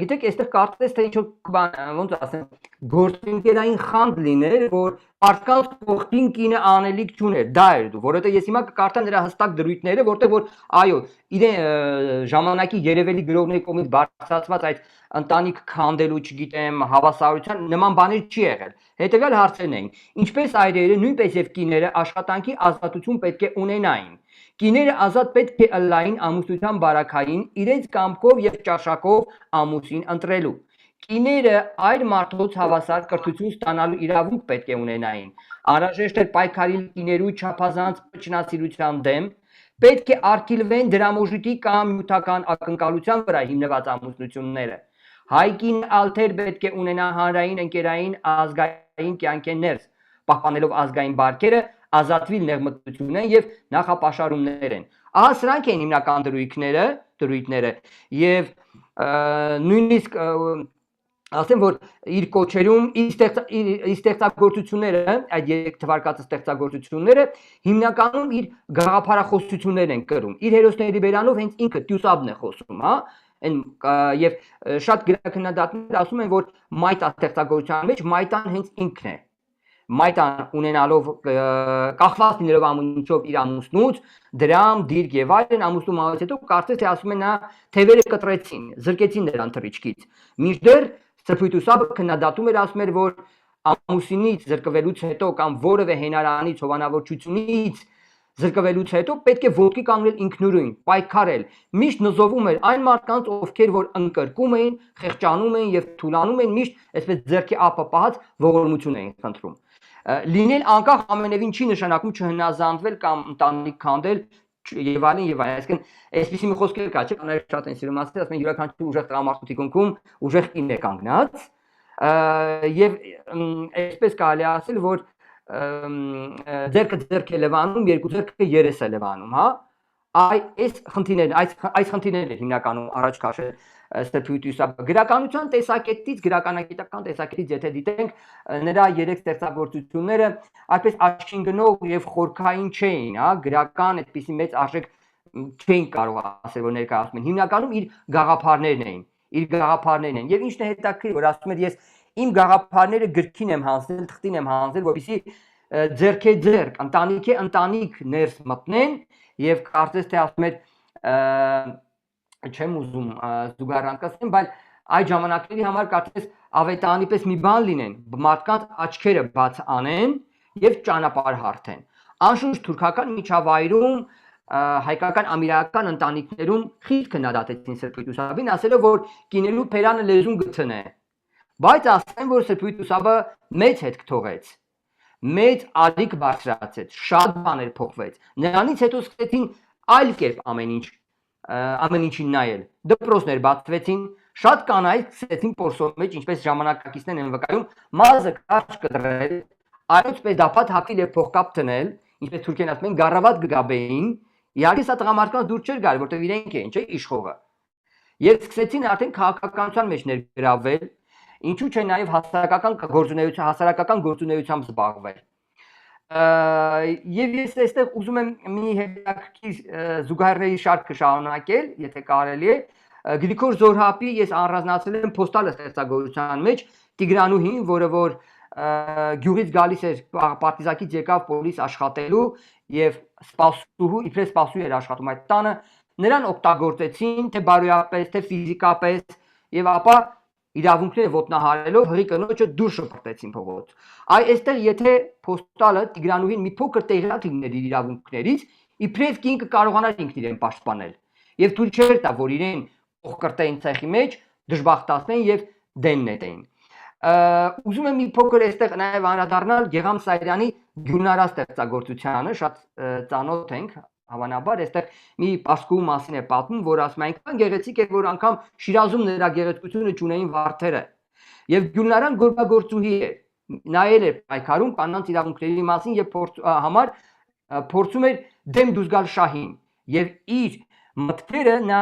գիտեք, այստեղ կարծես թե ինչ-որ բան, ոնց ասեմ, գործընկերային խանդ լիներ, որ մարդկանց կողքին կինը անելիք չուներ, դա էր դու, որովհետեւ ես հիմա կկարդամ նրա հստակ դրույթները, որտեղ որ այո, իրեն ժամանակի երևելի գրողների կողմից բարձրացված այդ ընտանիք քանդելու, չգիտեմ, հավասարության նման բաներ չի եղել։ Հետևյալ հարցերն էին. ինչպես այրերը, նույնպես եւ կիները աշխատանքի ազատություն պետք է ունենային։ Կիները ազատ պետք է ըլլային ամուսնության բարակային, իրենց կամքով եւ ճաշակով ամուսին ընտրելու։ Կիները այլ մարդոց հավասար կրթություն ստանալու իրավունք պետք է ունենային։ Անհրաժեշտ էր պայքարել կիներու չափազանց փչնասիրության դեմ, պետք է արգելվեն դրամոժիտի կամ նյութական ակնկալության վրա հիմնված ամուսնությունները։ Հայ կին ալթեր պետք է ունենա հանրային, ընկերային, ազգային կյանքեն ներս, պահպանելով ազգային բարքերը, ազատվիլ նեղմտությունեն եւ նախապաշարումներեն։ Ահա սրանք են հիմնական դրույթները եւ նույնիսկ ասեմ որ իր կոչերում իր ստեղծագործությունները, այդ երեք թվարկած ստեղծագործությունները հիմնականում իր գաղափարախոսություններն են կրում։ Իր հերոսների բերանով հենց ինքը Տյուսաբն է խոսում, հա։ Եվ շատ գրաքննադատներ ասում են, որ մայտա ստեղծագործության մեջ մայտան հենց ինքն է։ Մայտան ունենալով կախված լինելով ամուսնուց իր ամուսնուց, դրամ, դիրք եւ այլն ամուսնու մահից հետո կարծես թե ասում են նա թևերը կտրեցին, զրկեցին նրան թռիչքից։ Մինչդեռ Սրբույթուսաբը քննադատում էր ասում էր, որ ամուսինից զրկվելուց հետո կամ որևէ հենարանից հովանավորչությունից զրկվելուց հետո պետք է ոտքի կանգնել ինքնուրույն, պայքարել։ Միշտ նզովում էր այն մարդկանց, ովքեր որ ընկրկում էին, խեղճանում էին եւ թուլանում էին, միշտ այսպես ձեռքի ափը պահած ողորմություն էին խնդրում։ Լինել անկախ ամենևին չի նշանակում չհնազանդվել կամ ընտանիք քանդել եւ այլն եւ այլն։ Այսինքն այսպեսի մի խոսքեր կա, չէ՞, կանայք շատ են սիրում ասել, ասում են յուրաքանչյուր ուժեղ տղամարդու թիկունքում ուժեղ կին է կանգնած։ Եվ այսպես կարելի ասել, որ ձերքը ձերք է լվանում, երկու ձերքը երես է լվանում, հա։ Այս խնդիրներն հիմնականում առաջ քաշել Սրբույթուսաբը։ Գրականության տեսակետից, գրականագիտական տեսակետից, եթե դիտենք նրա երեք ստեղծագործությունները, այդպես աչքին գնող եւ խորքային չէին, հա, գրական այդպիսի մեծ արժեք չէին կարող ասել, որ ներկայացնում են։ Հիմնականում իր գաղափարներն էին, եւ ինչն է հետաքրքիր, որ ասում էր ես իմ գաղափարները գրքին եմ հանձնել, թղթին եմ հանձնել, որպեսզի ձերքե ձերք, ընտանիքի ընտանիք ներս մտնեն եւ կարծես թե ասում էր չեմ ուզում զուգարանք ասեմ, բայց այդ ժամանակների համար կարծես ավետարանի պես մի բան լինեն, մարդկանց աչքերը բաց անեն եւ ճանապարհ հարթեն։ Անշուշտ թուրքական միջավայրում հայկական ամիրական ընտանիքներում խիստ քննադատեցին Սրբույթուսաբին, ասելով որ կինելու փերանը լեզուն գտնե։ Բայց ասեմ, որ Սրբույթուսաբը մեծ հետք թողեց, մեծ ալիք բարձրացեց, շատ բաներ փոխվեց։ Նրանից հետո սկսեցին այլ կերպ ամեն ինչին նայել։ Դպրոցներ բացվեցին, շատ կանայք սկսեցին փորձով մեջ, ինչպես ժամանակակիցներն են վկայում, մազը կարճ կտրել, այլոց պես դապատ հապիլ եւ փողկապ տնել, ինչպես թուրքերեն ասում են, գարավատ գգաբեին, իհարկե սա տղամարդկանց դուր չէր գալ, որտեղ իրենք էին, չէ՞, իշխողը։ Եվ սկսեցին արդեն քաղաքականության մեջ ներգրավվել, ինչու՞ չէ նաև հասարակական գործունեությամբ զբաղվել։ Եվ ես այստեղ ուզում եմ մի հետաքրքիր զուգահեռների շարքը շարունակել, եթե կարելի է։ Գրիգոր Զորհապի ես առանձնացրել եմ Փոստալը ստեղծագործության մեջ Տիգրանուհին, որը որ գյուղից գալիս էր պարտիզակից եկավ պոլիս աշխատելու եւ սպասուհու իբրև սպասուհի էր աշխատում այդ տանը, նրան օգտագործեցին թե բարոյապես, թե ֆիզիկապես եւ ապա իրավունքները ոտնահարելով հրի կնոջը դուր շպրտեցին փողոց։ Այստեղ եթե Փոստալը Տիգրանուհին մի փոքր տեղյակ լիներ իր իրավունքներից, իբրև կին կկարողանար ինքն իրեն պաշտպանել։ Եվ թույլ չէր տա, որ իրեն կողկրտեին ցեխի մեջ, դժբախտացնեն եւ դեն նետեին։ Ուզում եմ մի փոքր այստեղ նաեւ անդրադառնալ Գեգամ Սայրյանի Գյուլնարա ստեղծագործությանը, շատ ծանոթ ենք հավանաբար, այստեղ մի պարսկու մասին է պատմում, որ ասում է այնքան գեղեցիկ է, որ անգամ Շիրազում նրա գեղեցկությունը չունեին վարդերը։ Եվ Գյուլնարան գորգագործուհի է, նայել էր պայքարում կանանց իրավունքների մասին եւ համար փորձում էր դեմ դուրս գալ շահին։ Եվ իր մտքերը նա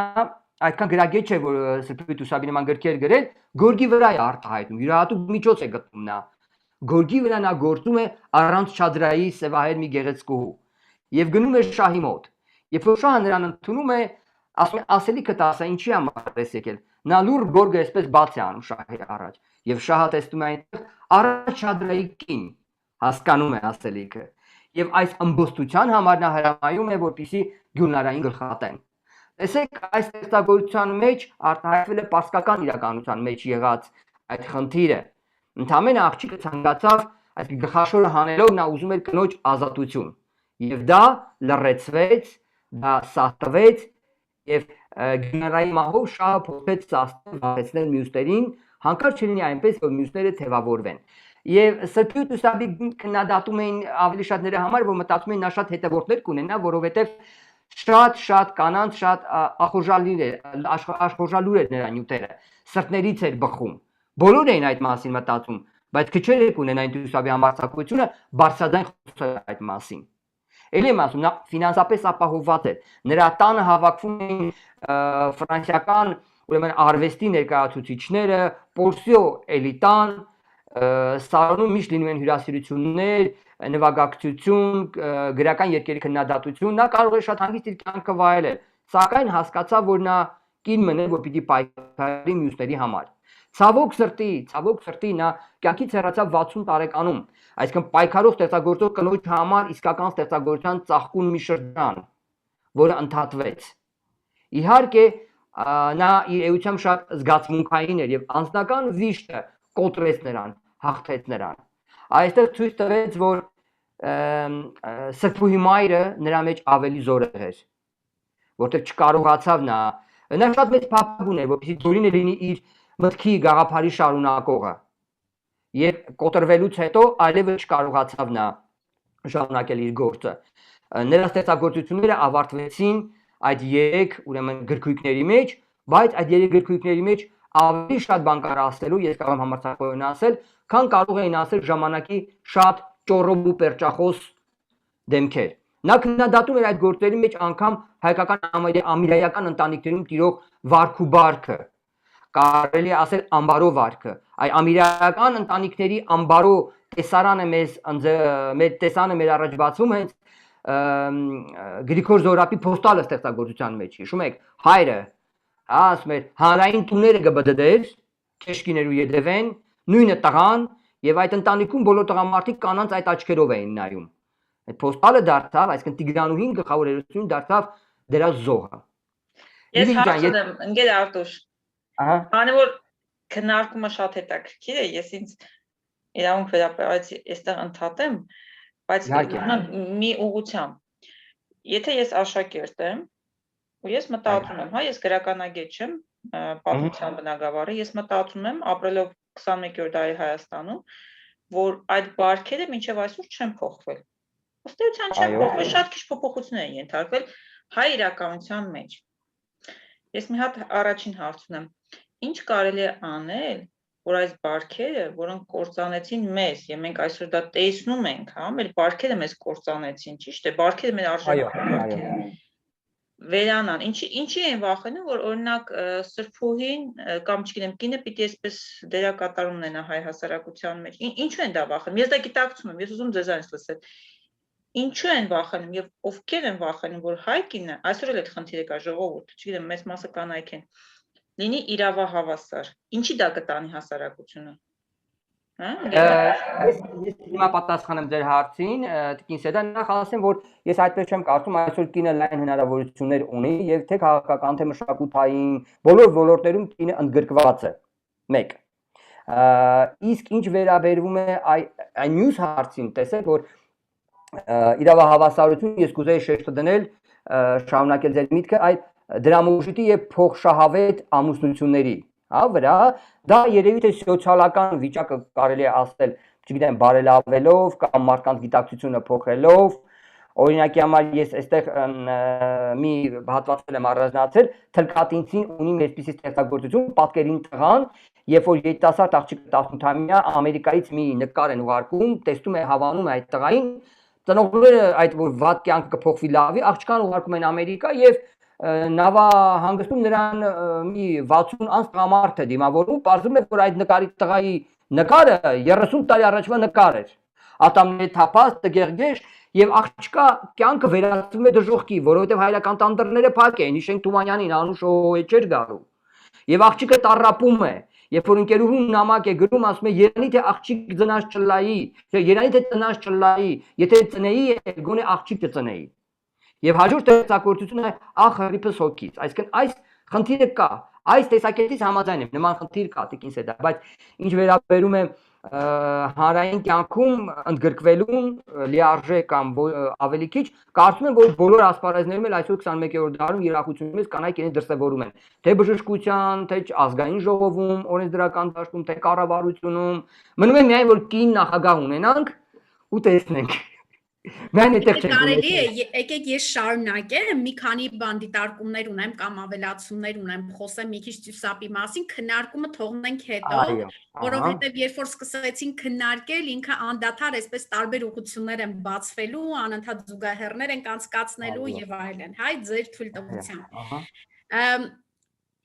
այդքան գրագետ չէ, որ Սրբույթուսաբի նման գրքեր գրել, գորգի վրա է արտահայտում, յուրահատուկ միջոց է գտնում նա։ Գորգի վրա նա գործում է առանց չադրայի սևահեր մի գեղեցկուհու եւ գնում է շահի մոտ։ Երբ որ շահը նրան ընդունում է, ասում է ասելիքը տասա ինչի համար ես եկել։ Նա լուր գորգը այսպես բաց է անում շահի առաջ եւ շահը տեսնում է այնտեղ առանց չադրայի կին, հասկանում է ասելիքը։ Եվ այս ըմբոստության համար նա հրամայում է, որպեսզի գյուլնարային գլխատեն։ Տեսեք, այս ստեղծագործության մեջ արտահայտվել է պարսկական իրականության մեջ եղած այդ խնդիրը։ Ընդամենը աղջիկը ցանկացավ այդ գլխաշորը հանելով նա ուզում էր կնոջ ազատություն։ Եվ դա լռեցվեց, դա սահտվեց եւ գյուլնարայի մահով շահը փոխեց սաստել մյուսներին, հանկարծ չլինի այնպես, որ մյուսները թևավորվեն։ Եվ Սրբույթ ու Սաբի քննադատում էին ավելի շատ նրա համար, որ մտածում էին նա շատ հետևորդներ կունենա, որովհետև շատ կանանց շատ աշխորժալուր էր նրա նյութերը, սրտներից էր բխում։ Բոլորն էին այդ մասին մտածում, բայց քչերը կունենային Դուսաբի համարձակությունը բարձրաձայն խոսել այդ մասին։ Էլի եմ ասում, նա ֆինանսապես ապահովված էր։ Նրա տանը հավաքվում էին ֆրանսիական, ուրեմն արվեստի ներկայացուցիչները, Պորսիո էլիտան, սալոնում միշտ լինում են հյուրասիրություններ, նվագակցություն, գրական երկերի քննադատություն, նա կարող է շատ հանգիստ իր կյանքը վայելել, սակայն հասկացավ, որ նա կին մնա, որ պիտի պայքարի մյուսների համար։ Ցավոք սրտի նա կյանքից հեռացավ 60 տարեկանում, այսինքն պայքարող ստեղծագործող կնոջ համար իսկական ստեղծագործության ծաղկուն մի շրջան, որը ընդհատվեց։ Իհարկե, նա իր էությամբ շատ զգացմունքային էր եւ անձնական վիշտը կոտրեց նրան, հաղթեց նրան։ Այստեղ ցույց տվեց, որ Սրբուհի մայրը նրա մեջ ավելի զորեղ էր, որտեղ չկարողացավ նա շատ մեծ փափագ ուներ, որպեսզի Դորինը լինի իր մտքի գաղափարի շարունակողը։ Եվ կոտրվելուց հետո այլևս չկարողացավ նա շարունակել իր գործը։ Նրա ստեղծագործությունները ավարտվեցին այդ 3 ուրեմն գրքույկների մեջ, բայց այդ 3 գրքույկների մեջ ավելի շատ բան կար ասելու, ես կարող եմ համարձակորեն ասել, քան կարող էին ասել ժամանակի շատ ճոռոբ ու պերճախոս դեմքեր։ Նա քննադատում էր այդ գործերի մեջ անգամ հայկական ամիրայական ընտանիքներում տիրող վարք ու բարքը, կարելի ասել ամբարո վարքը։ Այ ամիրայական ընտանիքների ամբարո տեսարանը մեր տեսանը մեր առաջ բացվում հենց Գրիգոր Զորապի Փոստալը ստեղծագործության մեջ, հիշում եք, հայրը, ասում էր հանրային տուները կբդդեր, քեշկիներու յետևեն, նույնը տղան, եւ այդ ընտանիքում բոլոր տղամարդիկ կանանց այդ աչքերով էին նայում։ Այդ Փոստալը դարձավ, այսինքն Տիգրանուհին գլխավոր հերոսություն դարձավ դրա զոհը։
Ես հարցնում եմ, ընկեր Արտուշ։ Քանի որ քննարկումը շատ հետաքրքիր է, ես ինձ իրավունք վերաբերած այստեղ ընդհատեմ, բայց մի ուղղությամբ։ Եթե ես աշակերտ եմ, ու ես մտածում եմ, հա, ես գրականագետ չեմ, պատմության բնագավառը, ես մտածում եմ, ապրելով 21-րդ դարի Հայաստանում, որ այդ բարքերը մինչև այսօր չեն փոխվել։ Ըստ էության չեն փոխվել, շատ քիչ փոփոխություններ են ենթարկվել հայ իրականության մեջ։ Ես մի հատ առաջին հարց ունեմ. Ինչ կարելի է անել, որ այս բարքերը, որոնք կործանեցին մեզ, եւ մենք այսօր դա տեսնում ենք, հա, մեր բարքերը մեզ կործանեցին, ճիշտ է, բարքերը մեր արժեքները վերանան, ինչի են վախենում, որ օրինակ Սրբուհին կամ չգիտեմ կինը պիտի այսպես դերակատարում ունենա հայ հասարակության մեջ, ինչու են դա վախենում, ես դա գիտակցում եմ, ես ուզում ձեզանից լսել, ինչու են վախենում եւ ովքեր են վախենում, որ հայ կինը, այսօր էլ այդ խնդիրը կա, ժողովուրդ, չգիտեմ, մեծ մասը կանայք են, լինի իրավահավասար, ինչի դա կտանի հասարակությունը։
Ես հիմա պատասխանեմ ձեր հարցին, Տիկին Սեդա, նախ ասեմ, որ ես այդպես չեմ կարծում, այսօր կինը լայն հնարավորություններ ունի եւ թե քաղաքական, թե մշակութային, բոլոր ոլորտներում կինը ընդգրկված է։ 1. Իսկ ինչ վերաբերվում է այն մյուս հարցին, տեսեք, որ իրավահավասարություն ես կուզեի շեշտը դնել, շարունակել ձեր միտքը այդ դրամոժիտի եւ փոխշահավետ ամուսնությունների վրա, դա երևի թե սոցիալական վիճակը կարելի է ասել, չգիտեմ, բարելավելով կամ մարդկանց գիտակցությունը փոխելով, օրինակի համար ես այստեղ մի հատվածել եմ առանձնացել, Թլկատինցին ունի այսպիսի ստեղծագործություն, պատկերին տղան, երբ որ երիտասարդ աղջիկը 18-ամյա Ամերիկայից մի նկար են ուղարկում, տեսնում է, հավանում է այդ տղային, ծնողները այդ որ վատ կյանքը կփոխվի լավի, աղջկան ուղարկում են Ամերիկա եւ նավահանգստում նրան մի 60 անց տղամարդ է դիմավորում, պարզվում է, որ այդ նկարի տղայի նկարը 30 տարի առաջվա նկար էր, ատամները թափած, տգեղգեշ եւ աղջկա կյանքը վերածվում է դժոխքի, որովհետեւ հայրական տանդրները փակ էին, Իշենք Թումանյանին անուշ չէր գալու եւ աղջիկը տառապում է երբ որ ընկերուհուն նամակ է գրում, ասում է երանի թե աղջիկ ծնած չլայի, երանի թե ծնած չլայի, եթե ծնեի, գոնե աղջիկ չծնեի։ Եվ հաջորդ ստեղծագործությունը ախ հրիփս հոգից, այսինքն այս խնդիրը կա, այս տեսակետից համաձայն եմ, նման խնդիր կա տիկին Սեդա, բայց ինչ վերաբերում է հանրային կյանքում ընդգրկվելուն լիարժեք կամ ավելի քիչ, կարծում եմ, որ բոլոր ասպարեզներում էլ այսօր 21-րդ դարում երախությունից կանայք իրենց դրսևորում են, թե բժշկության, թե ազգային ժողովում, օրենսդրական դաշտում, թե կառավարությունում, մնում է միայն որ կին նախագահ ունենանք ու տեսնենք։ Mən
կարելի է, եկեք ես շարունակեմ, մի քանի բան դիտարկումներ ունեմ կամ ավելացումներ ունեմ, խոսեմ մի քիչ ծուսապի մասին, քննարկումը թողնենք հետո, որովհետև երբ որ սկսեցին քննարկել, ինքը անդադար այսպես տարբեր ուղղություններ են բացվելու, անընդհատ զուգահեռներ են անցկացնելու եւ այլն, հայ ձեր թույլտվությամբ։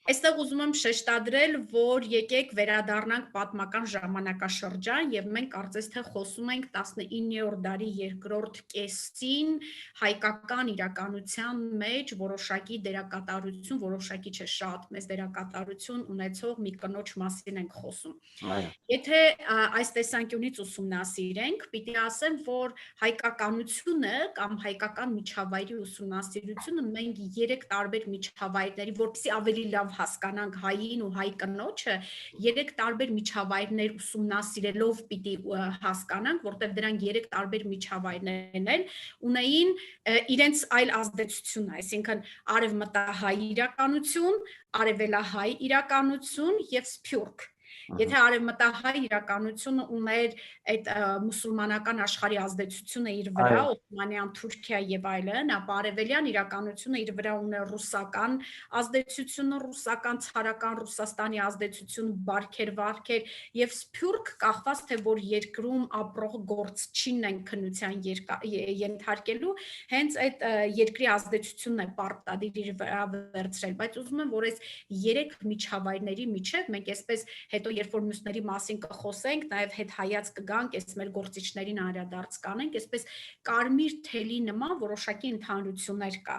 Այստեղ ուզում եմ շեշտադրել, որ եկեք վերադառնանք պատմական ժամանակաշրջան եւ մենք կարծես թե խոսում ենք 19-րդ դարի երկրորդ կեսին հայկական իրականության մեջ որոշակի դերակատարություն, որոշակի չէ շատ մեծ դերակատարություն ունեցող մի կնոջ մասին ենք խոսում։ Եթե այս տեսանկյունից ուսումնասիրենք, պիտի ասեմ, որ հայկականությունը կամ հայկական միջավայրի ուսումնասիրությունը մենք 3 տարբեր միջավայրների, որպեսզի ավելի լավ հասկանանք հային ու հայ կնոջը, 3 տարբեր միջավայրներ ուսումնասիրելով պիտի հասկանանք, որտեղ դրանք 3 տարբեր միջավայրներն են, ունեին իրենց այլ ազդեցություն, այսինքն արևմտահայ իրականություն, արևելահայ իրականություն եւ սփյուռք։ Եթե արևմտահայ իրականությունը ուներ այդ մուսուլմանական աշխարհի ազդեցությունը իր վրա, Օթոմանյան Թուրքիա եւ այլն, ապա արևելյան իրականությունը իր վրա ուներ ռուսական ազդեցությունը, ռուսական ցարական Ռուսաստանի ազդեցություն, բարքեր եւ սփյուռք կախված թե որ երկրում ապրող գործչին են քննության ենթարկելու, հենց այդ երկրի ազդեցությունն է պարտադիր իր վրա վերցրել, բայց ուզում եմ որ այս 3 միջավայրների միջև մենք այսպես հետո երբ որ մյուսների մասին կխոսենք, նաև հետ հայաց կգանք, այս մեր գործիչներին անդրադարձ կանենք, այսպես կարմիր թելի նման որոշակի ընդհանրություններ կա։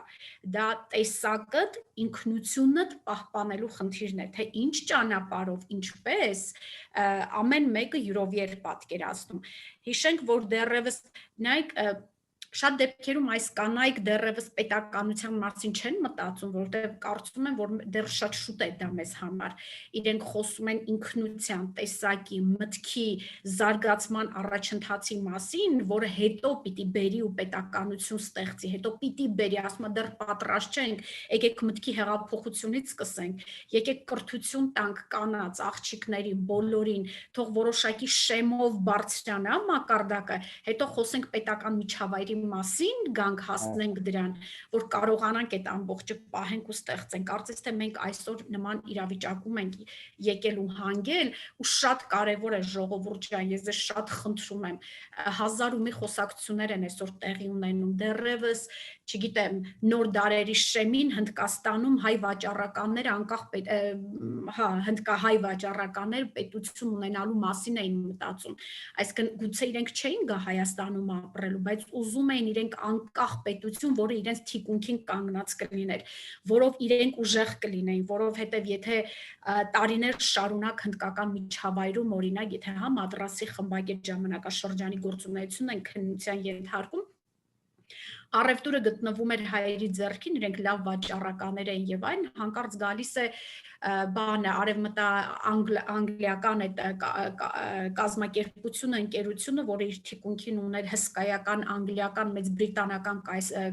Դա տեսակդ, ինքնությունդ պահպանելու խնդիրն է, թե ինչ ճանապարհով, ինչպես, ամեն մեկը յուրովյեր պատկերացնում։ Հիշենք, որ դեռևս նայեք շատ դեպքերում այս կանայք դեռևս պետականության մասին չեն մտածում, որտեղ կարծում են, որ դեռ շատ շուտ է դա մեզ համար։ Իրենք խոսում են ինքնության, տեսակի, մտքի, զարգացման առաջընթացի մասին, որը հետո պիտի բերի ու պետականություն ստեղծի, հետո պիտի բերի, ասում դեռ պատրաստ չենք, եկեք մտքի հեղափոխությունից սկսենք, եկեք կրթություն տանք կանանց, աղջիկների, բոլորին, թող որոշակի շեմով բարձրանա մակարդակը, հետո խոսենք պետական միջավայրի մասին, գանք հասնենք դրան, որ կարողանանք այդ ամբողջը պահենք ու ստեղծենք։ Կարծես թե մենք այսօր նման իրավիճակում ենք եկել ու հանգել ու շատ կարևոր է ժողովուրդ ջան, ես ձեզ շատ խնդրում եմ, 1000 ու մի խոսակցություններ են այսօր տեղի ունենում, դեռևս, չգիտեմ, նոր դարերի շեմին Հնդկաստանում հայ վաճառականները անկախ հնդկահայ վաճառականներ պետություն ունենալու մասին էին մտածում, այսինքն գուցե իրենք չէին գա Հայաստանում ապրելու, բայց ուզում էին իրենք անկախ պետություն, որը իրենց թիկունքին կանգնած կլիներ, որով իրենք ուժեղ կլինեին, որովհետև եթե տարիներ շարունակ հնդկական միջավայրում, օրինակ, եթե Մադրասի խմբագետ ժամանակաշրջանի գործունեությունն են քննության ենթարկում, առևտուրը գտնվում էր հայերի ձեռքին, իրենք լավ վաճառականներ են եւ այլն, հանկարծ գալիս է բանը անգլիական այդ կազմակերպությունը, ընկերությունը, որը իր թիկունքին ուներ հսկայական անգլիական մեծ բրիտանական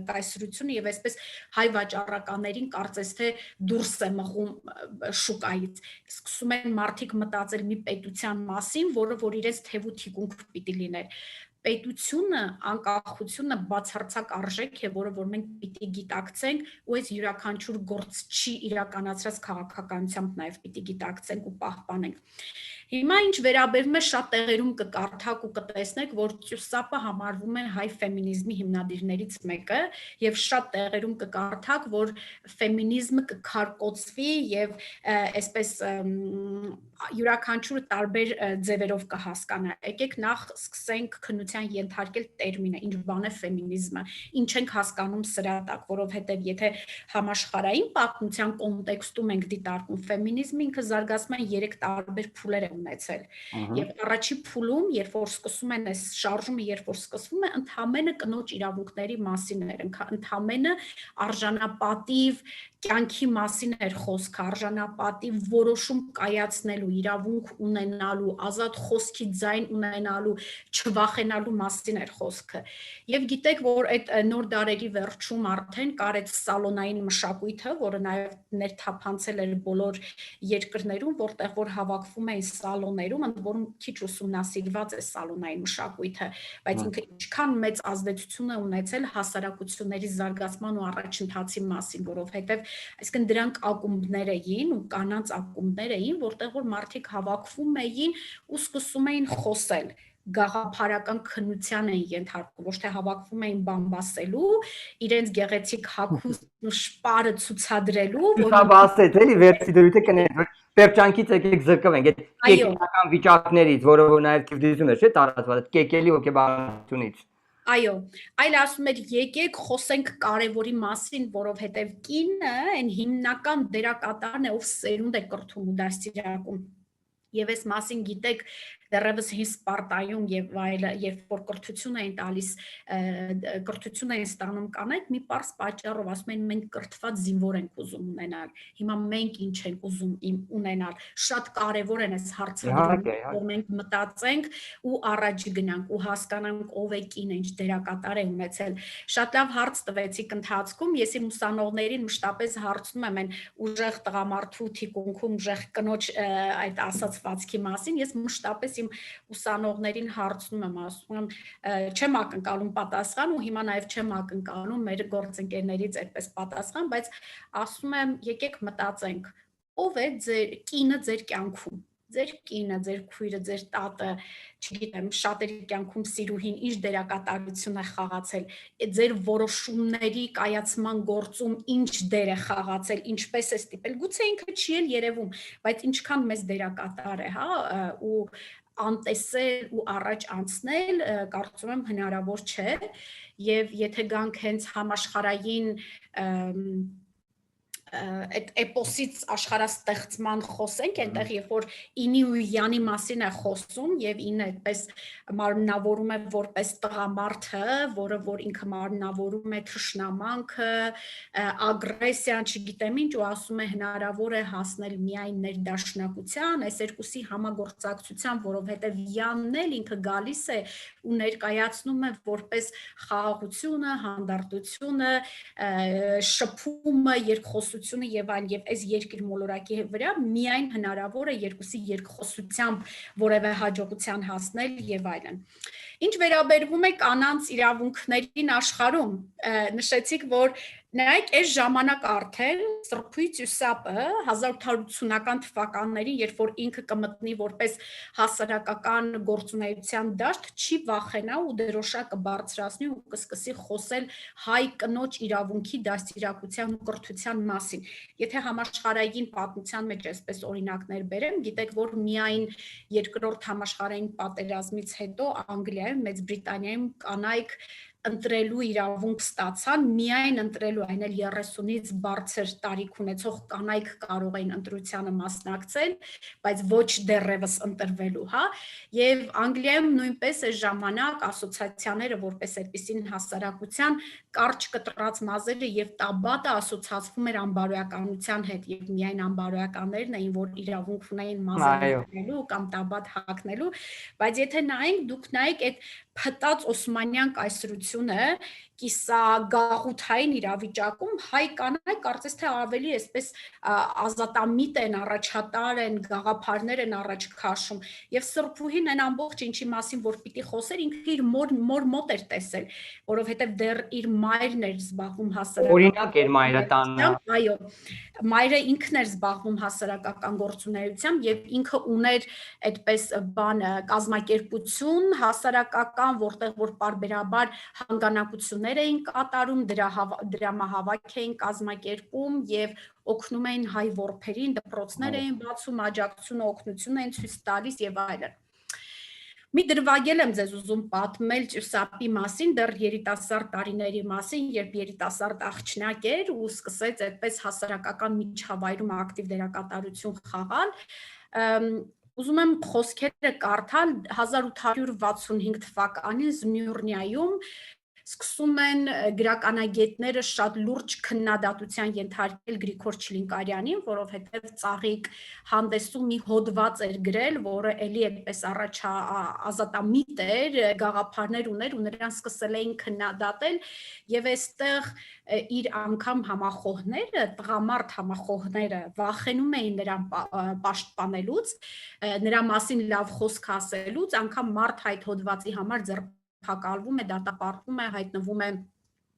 կայսրությունը եւ այսպես հայ վաճառականներին կարծես թե դուրս է մղում շուկայից։ Սկսում են մարդիկ մտածել մի պետության մասին, որը որ իրենց թևու թիկունք պիտի լիներ։ Պետությունը, անկախությունը բացարձակ արժեք է, որը որ մենք պիտի գիտակցենք ու այս յուրաքանչյուր գործ չի իրականացրած քաղաքականությամբ նաև պիտի գիտակցենք ու պահպանենք։ Հիմա ինչ վերաբերում է շատ տեղերում կկարդաք ու կտեսնեք, որ ծյուսապը համարվում է հայ ֆեմինիզմի հիմնադիրներից մեկը եւ շատ տեղերում կկարդաք, որ ֆեմինիզմը կքարկոծվի եւ այսպես յուրաքանչյուր տարբեր ձևերով կհասկանա։ Եկեք նախ սկսենք քննության ենթարկել տերմինը, ինչ բան է ֆեմինիզմը, ինչ ենք հասկանում սրա տակ, որովհետեւ եթե համաշխարհային պատմության կոնտեքստում ենք դիտարկում ֆեմինիզմը, ինքը զարգացման 3 տարբեր փուլեր է ունեցել։ Եվ առաջի փուլում, երբ որ սկսում են այս շարժումը, երբ որ սկսվում է, ընդհանրապես կնոջ իրավունքների մասին էր, ընդհանրապես արժանապատիվ կյանքի մասին էր խոսքը, արժանապատիվ որոշում կայացնելու, իրավունք ունենալու, ազատ խոսքի ձայն ունենալու, չվախենալու մասին էր խոսքը։ Եվ գիտեք, որ այդ նոր դարերի վերջում արդեն կար այդ սալոնային մշակույթը, որը նաև ներթափանցել էր բոլոր երկրներում, որտեղ որ հավաքվում էին սալոններում, ընդ որում քիչ ուսումնասիրված է սալոնային մշակույթը, բայց ինքը ինչքան մեծ ազդեցություն է ունեցել հասարակությունների զարգացման ու առաջընթացի մասին, որովհետև այսինքն դրանք ակումբներ էին ու կանանց ակումբներ էին, որտեղ որ մարդիկ հավաքվում էին ու սկսում էին խոսել, գաղափարական քննության էին ենթարկվում, ոչ թե հավաքվում էին բամբասելու, իրենց գեղեցիկ հագուստն ու շպարը ցուցադրելու,
որ բասեց էլի վերցի դրույթը կներ, որ պերճանքից եկեք զրկվենք, այդ կեկենական վիճակներից, որը որ նաև քվդիզում է, չէ՞ տարածված, կեկելի հոգեբանությունից։
Այո, այլ ասում էր եկեք խոսենք կարևորի մասին, որովհետև կինը այն հիմնական դերակատարն է, ով սերունդ է կրթում ու դաստիարակում։ Եվ այս մասին գիտեք դեռևս հին Սպարտայում եւ այլ երբ որ կրթություն էին տալիս, կրթություն էին ստանում կանայք, մի պարզ պատճառով ասում են մենք կրթված զինվոր ենք ուզում ունենալ։ Հիմա մենք ինչ ենք ուզում ունենալ։ Շատ կարևոր են այս հարցերը, որ մենք մտածենք ու առաջ գնանք ու հասկանանք ով է կինը, ինչ դերակատար է ունեցել։ Շատ լավ հարց տվեցիք ընթացքում, ես իմ ուսանողներին մշտապես հարցնում եմ այն ուժեղ տղամարդու թիկունքում ուժեղ կնոջ այդ ասացվածքի մասին, ես մշտապես իմ ուսանողներին հարցնում եմ, ասում եմ, չեմ ակնկալում պատասխան ու հիմա նաև չեմ ակնկալում մեր գործընկերներից այդպես պատասխան, բայց ասում եմ, եկեք մտածենք, ով է ձեր կինը ձեր կյանքում, ձեր կինը, ձեր քույրը, ձեր տատը, չգիտեմ, շատերի կյանքում սիրուհին ինչ դերակատարություն է խաղացել, ձեր որոշումների կայացման գործում ինչ դեր է խաղացել, ինչպես է ստիպել, գուցե ինքը չի էլ երևում, բայց ինչքան մեծ դերակատար է, հա, ու անտեսել ու առաջ անցնել, կարծում եմ հնարավոր չէ, եւ եթե գանք հենց համաշխարհային այդ էպոսից աշխարհաստեղծման խոսենք, այնտեղ երբ որ ինի ու յանի մասին է խոսում եւ ինը այդպես մարմնավորում է որպես տղամարդը, որը որ ինքը մարմնավորում է թշնամանքը, ագրեսիան, չգիտեմ ինչ, ու ասում է հնարավոր է հասնել միայն ներդաշնակության, այս երկուսի համագործակցության, որովհետեւ յանն էլ ինքը գալիս է ու ներկայացնում է որպես խաղաղությունը, հանդարտությունը, շփումը, երկխոսությունը եւ այլն, եւ այս երկիր մոլորակի վրա միայն հնարավոր է երկուսի երկխոսությամբ որևէ հաջողության հասնել եւ այլն։ Ինչ վերաբերվում է կանանց իրավունքներին աշխարհում, նշեցիք, որ նայեք, այս ժամանակ արդեն Սրբույթ Յուսապը 1880-ական թվականներին, երբ որ ինքը կմտնի որպես հասարակական գործունեության դաշտ, չի վախենա ու դրոշակը բարձրացնի ու կսկսի խոսել հայ կնոջ իրավունքի դաստիարակության ու կրթության մասին։ Եթե համաշխարհային պատմության մեջ այսպես օրինակներ բերեմ, գիտեք, որ միայն երկրորդ համաշխարհային պատերազմից հետո Անգլիայում, Մեծ Բրիտանիայում կանայք ընտրելու իրավունք ստացան, միայն ընտրելու, այն էլ 30-ից բարձր տարիք ունեցող կանայք կարող էին ընտրությանը մասնակցել, բայց ոչ դեռևս ընտրվելու, հա, եւ Անգլիայում նույնպես այս ժամանակ ասոցիացիաները որպես այդպիսին հասարակության կարճ կտրած մազերը եւ տաբատը ասոցացվում էր անբարոյականության հետ եւ միայն անբարոյականներն էին, որ իրավունք ունեին մազերը հագնելու կամ տաբատ հագնելու, բայց եթե նայենք, դուք նայեք այդ փտած օսմանյան կայսրությունը կիսագաղութային իրավիճակում հայ կանայք կարծես թե ավելի այսպես ազատամիտ են, առաջատար են, գաղափարներ են առաջ քաշում եւ Սրբուհին այն ամբողջ ինչի մասին որ պիտի խոսեր ինքը իր մոր մոտ էր տեսել, որովհետեւ դեռ իր մայրն էր զբաղվում հասարակական
օրինակ էր մայրը տանը,
այո, մայրը ինքն էր զբաղվում հասարակական գործունեությամբ եւ ինքը ուներ այդպես բանը կազմակերպություն հասարակական, որտեղ որ պարբերաբար հանգանակություններ էին կատարում, դրամահավաք էին կազմակերպում եւ օգնում էին հայ որբերին, դպրոցներ էին բացում, աջակցություն, օգնություն էին ցույց տալիս եւ այլն։ Մի դրվագել եմ ձեզ ուզում պատմել Ճյուսապի մասին, դեռ երիտասարդ տարիների մասին, երբ երիտասարդ աղջնակ էր ու սկսեց այդպես հասարակական միջավայրում ակտիվ դերակատարություն խաղալ։ Ուզում եմ խոսքերը կարդալ 1865 թվականին Զմյուռնիայում սկսում են գրականագետները շատ լուրջ քննադատության ենթարկել Գրիգոր Չլինկարյանին, որովհետև Ծաղիկ հանդեսում մի հոդված էր գրել, որը էլի այդպես ազատամիտ էր, գաղափարներ ուներ ու նրան սկսել էին քննադատել եւ այստեղ իր անգամ համախոհները, տղամարդ համախոհները վախենում էին նրան պաշտպանելուց, նրա մասին լավ խոսք ասելուց, անգամ մարդ այդ հոդվածի համար ձերբակալվում է, դատապարտվում է, հայտնվում է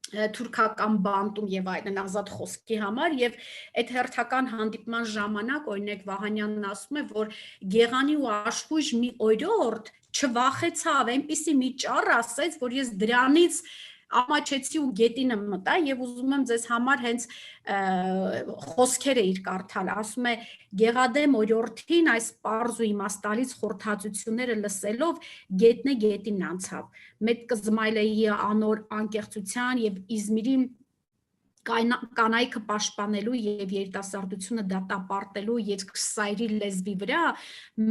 թուրքական բանտում եւ այլն ազատ խոսքի համար եւ այդ հերթական հանդիպման ժամանակ օրինակ Վահանյանն ասում է որ Գեղանի ու Աշխույժ մի օրորդ չվախեցավ այնպիսի մի ճառ ասեց որ ես դրանից ամաչեցի ու գետինը մտա եւ ուզում եմ ձեզ համար հենց խոսքերը իր կարդալ ասում է Գեղադեմ օրորդին այս պարզ ու իմաստալից խորհրդածությունները լսելով գետնե գետին անցավ մեծ կզմայլեի անոր անկեղծության եւ Իզմիրի կանայքը պաշտպանելու եւ երիտասարդությունը դատապարտելու երկսայրի լեզվի վրա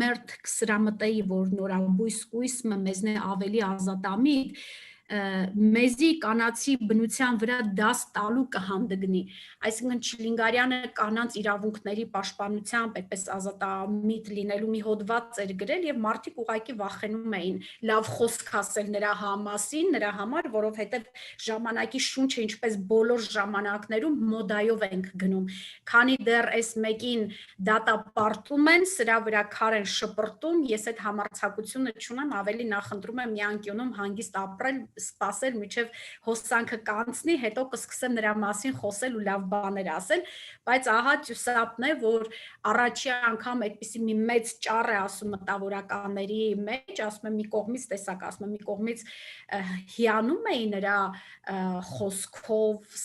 մերթ կսրամտեի որ նորաբույս կույսը մեզնե ավելի ազատամիտ մեզի կանացի բնության վրա դաս տալու կհանդգնի այսինքն Չլինգարյանը կանանց իրավունքների պաշտպանությամբ այդպես ազատամիտ լինելու մի հոդված էր գրել եւ մարդիկ ուղղակի վախենում էին լավ խոսք ասել նրա համասին նրա համար որովհետեւ ժամանակի շունչը ինչպես բոլոր ժամանակներում մոդայով ենք գնում քանի դեռ այս մեկին դատապարտում են սրա վրա քար են շպրտում ես այդ համարձակությունը չունեմ ավելի նախընտրում եմ մի անկյունում հանգիստ ապրել սպասել միջև հոսանքը կանցնի, հետո կսկսեմ նրա մասին խոսել ու լավ բաներ ասել, բայց ահա Ճյուսապն է, որ առաջի անգամ այդպիսի մի մեծ ճառ է ասում մտավորականների մեջ, ասում եմ մի կողմից տեսակ, ասում եմ մի կողմից հիանում էի նրա խոսքով